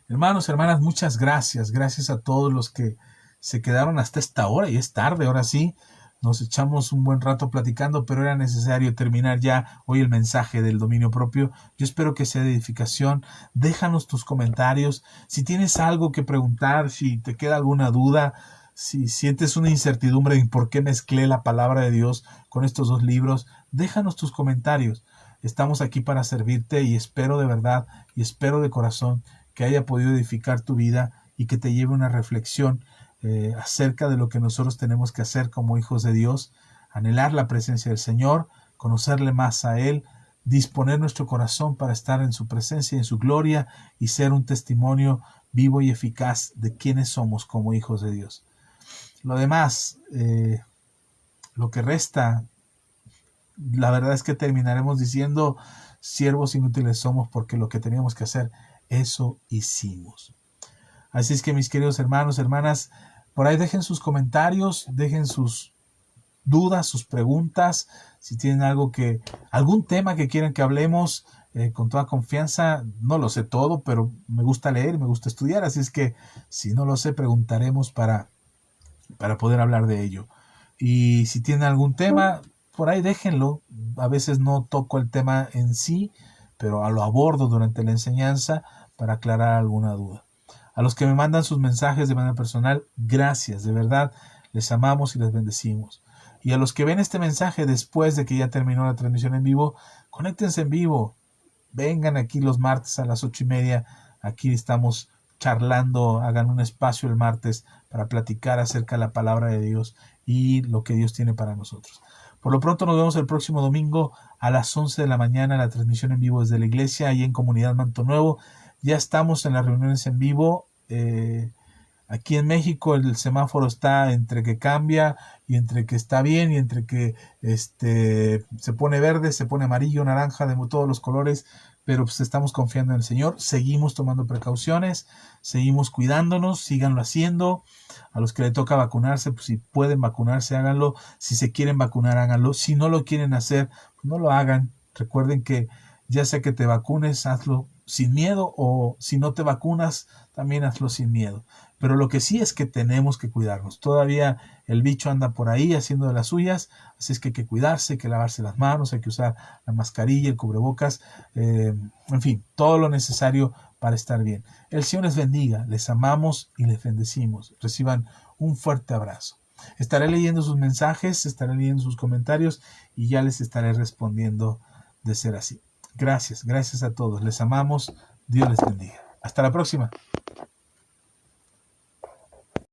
Hermanos, hermanas, muchas gracias. Gracias a todos los que se quedaron hasta esta hora. Y es tarde, ahora sí. Nos echamos un buen rato platicando, pero era necesario terminar ya hoy el mensaje del dominio propio. Yo espero que sea de edificación. Déjanos tus comentarios. Si tienes algo que preguntar, si te queda alguna duda, si sientes una incertidumbre en por qué mezclé la palabra de Dios con estos dos libros, déjanos tus comentarios. Estamos aquí para servirte y espero de verdad y espero de corazón que haya podido edificar tu vida y que te lleve una reflexión acerca de lo que nosotros tenemos que hacer como hijos de Dios, anhelar la presencia del Señor, conocerle más a Él, disponer nuestro corazón para estar en su presencia y en su gloria y ser un testimonio vivo y eficaz de quiénes somos como hijos de Dios. Lo demás, lo que resta, la verdad es que terminaremos diciendo siervos inútiles somos porque lo que teníamos que hacer, eso hicimos. Así es que mis queridos hermanos, hermanas, por ahí dejen sus comentarios, dejen sus dudas, sus preguntas, si tienen algún tema que quieran que hablemos, con toda confianza. No lo sé todo, pero me gusta leer, me gusta estudiar, así es que si no lo sé, preguntaremos para poder hablar de ello. Y si tienen algún tema, por ahí déjenlo. A veces no toco el tema en sí, pero lo abordo durante la enseñanza para aclarar alguna duda. A los que me mandan sus mensajes de manera personal, gracias, de verdad, les amamos y les bendecimos. Y a los que ven este mensaje después de que ya terminó la transmisión en vivo, conéctense en vivo. Vengan aquí los martes a las 8:30 Aquí estamos charlando, hagan un espacio el martes para platicar acerca de la palabra de Dios y lo que Dios tiene para nosotros. Por lo pronto nos vemos el próximo domingo a las 11 de la mañana, la transmisión en vivo desde la iglesia, ahí en Comunidad Manto Nuevo. Ya estamos en las reuniones en vivo. Aquí en México el semáforo está entre que cambia y entre que está bien y entre que se pone verde, se pone amarillo, naranja, de todos los colores, pero pues estamos confiando en el Señor, seguimos tomando precauciones, seguimos cuidándonos, síganlo haciendo. A los que le toca vacunarse, pues si pueden vacunarse, háganlo. Si se quieren vacunar, háganlo. Si no lo quieren hacer, pues no lo hagan. Recuerden que ya sea que te vacunes, hazlo sin miedo, o si no te vacunas, también hazlo sin miedo. Pero lo que sí es que tenemos que cuidarnos. Todavía el bicho anda por ahí haciendo de las suyas, así es que hay que cuidarse, hay que lavarse las manos, hay que usar la mascarilla, el cubrebocas, en fin, todo lo necesario para estar bien. El Señor les bendiga, les amamos y les bendecimos. Reciban un fuerte abrazo. Estaré leyendo sus mensajes, estaré leyendo sus comentarios y ya les estaré respondiendo de ser así. Gracias a todos, les amamos, Dios les bendiga. Hasta la próxima.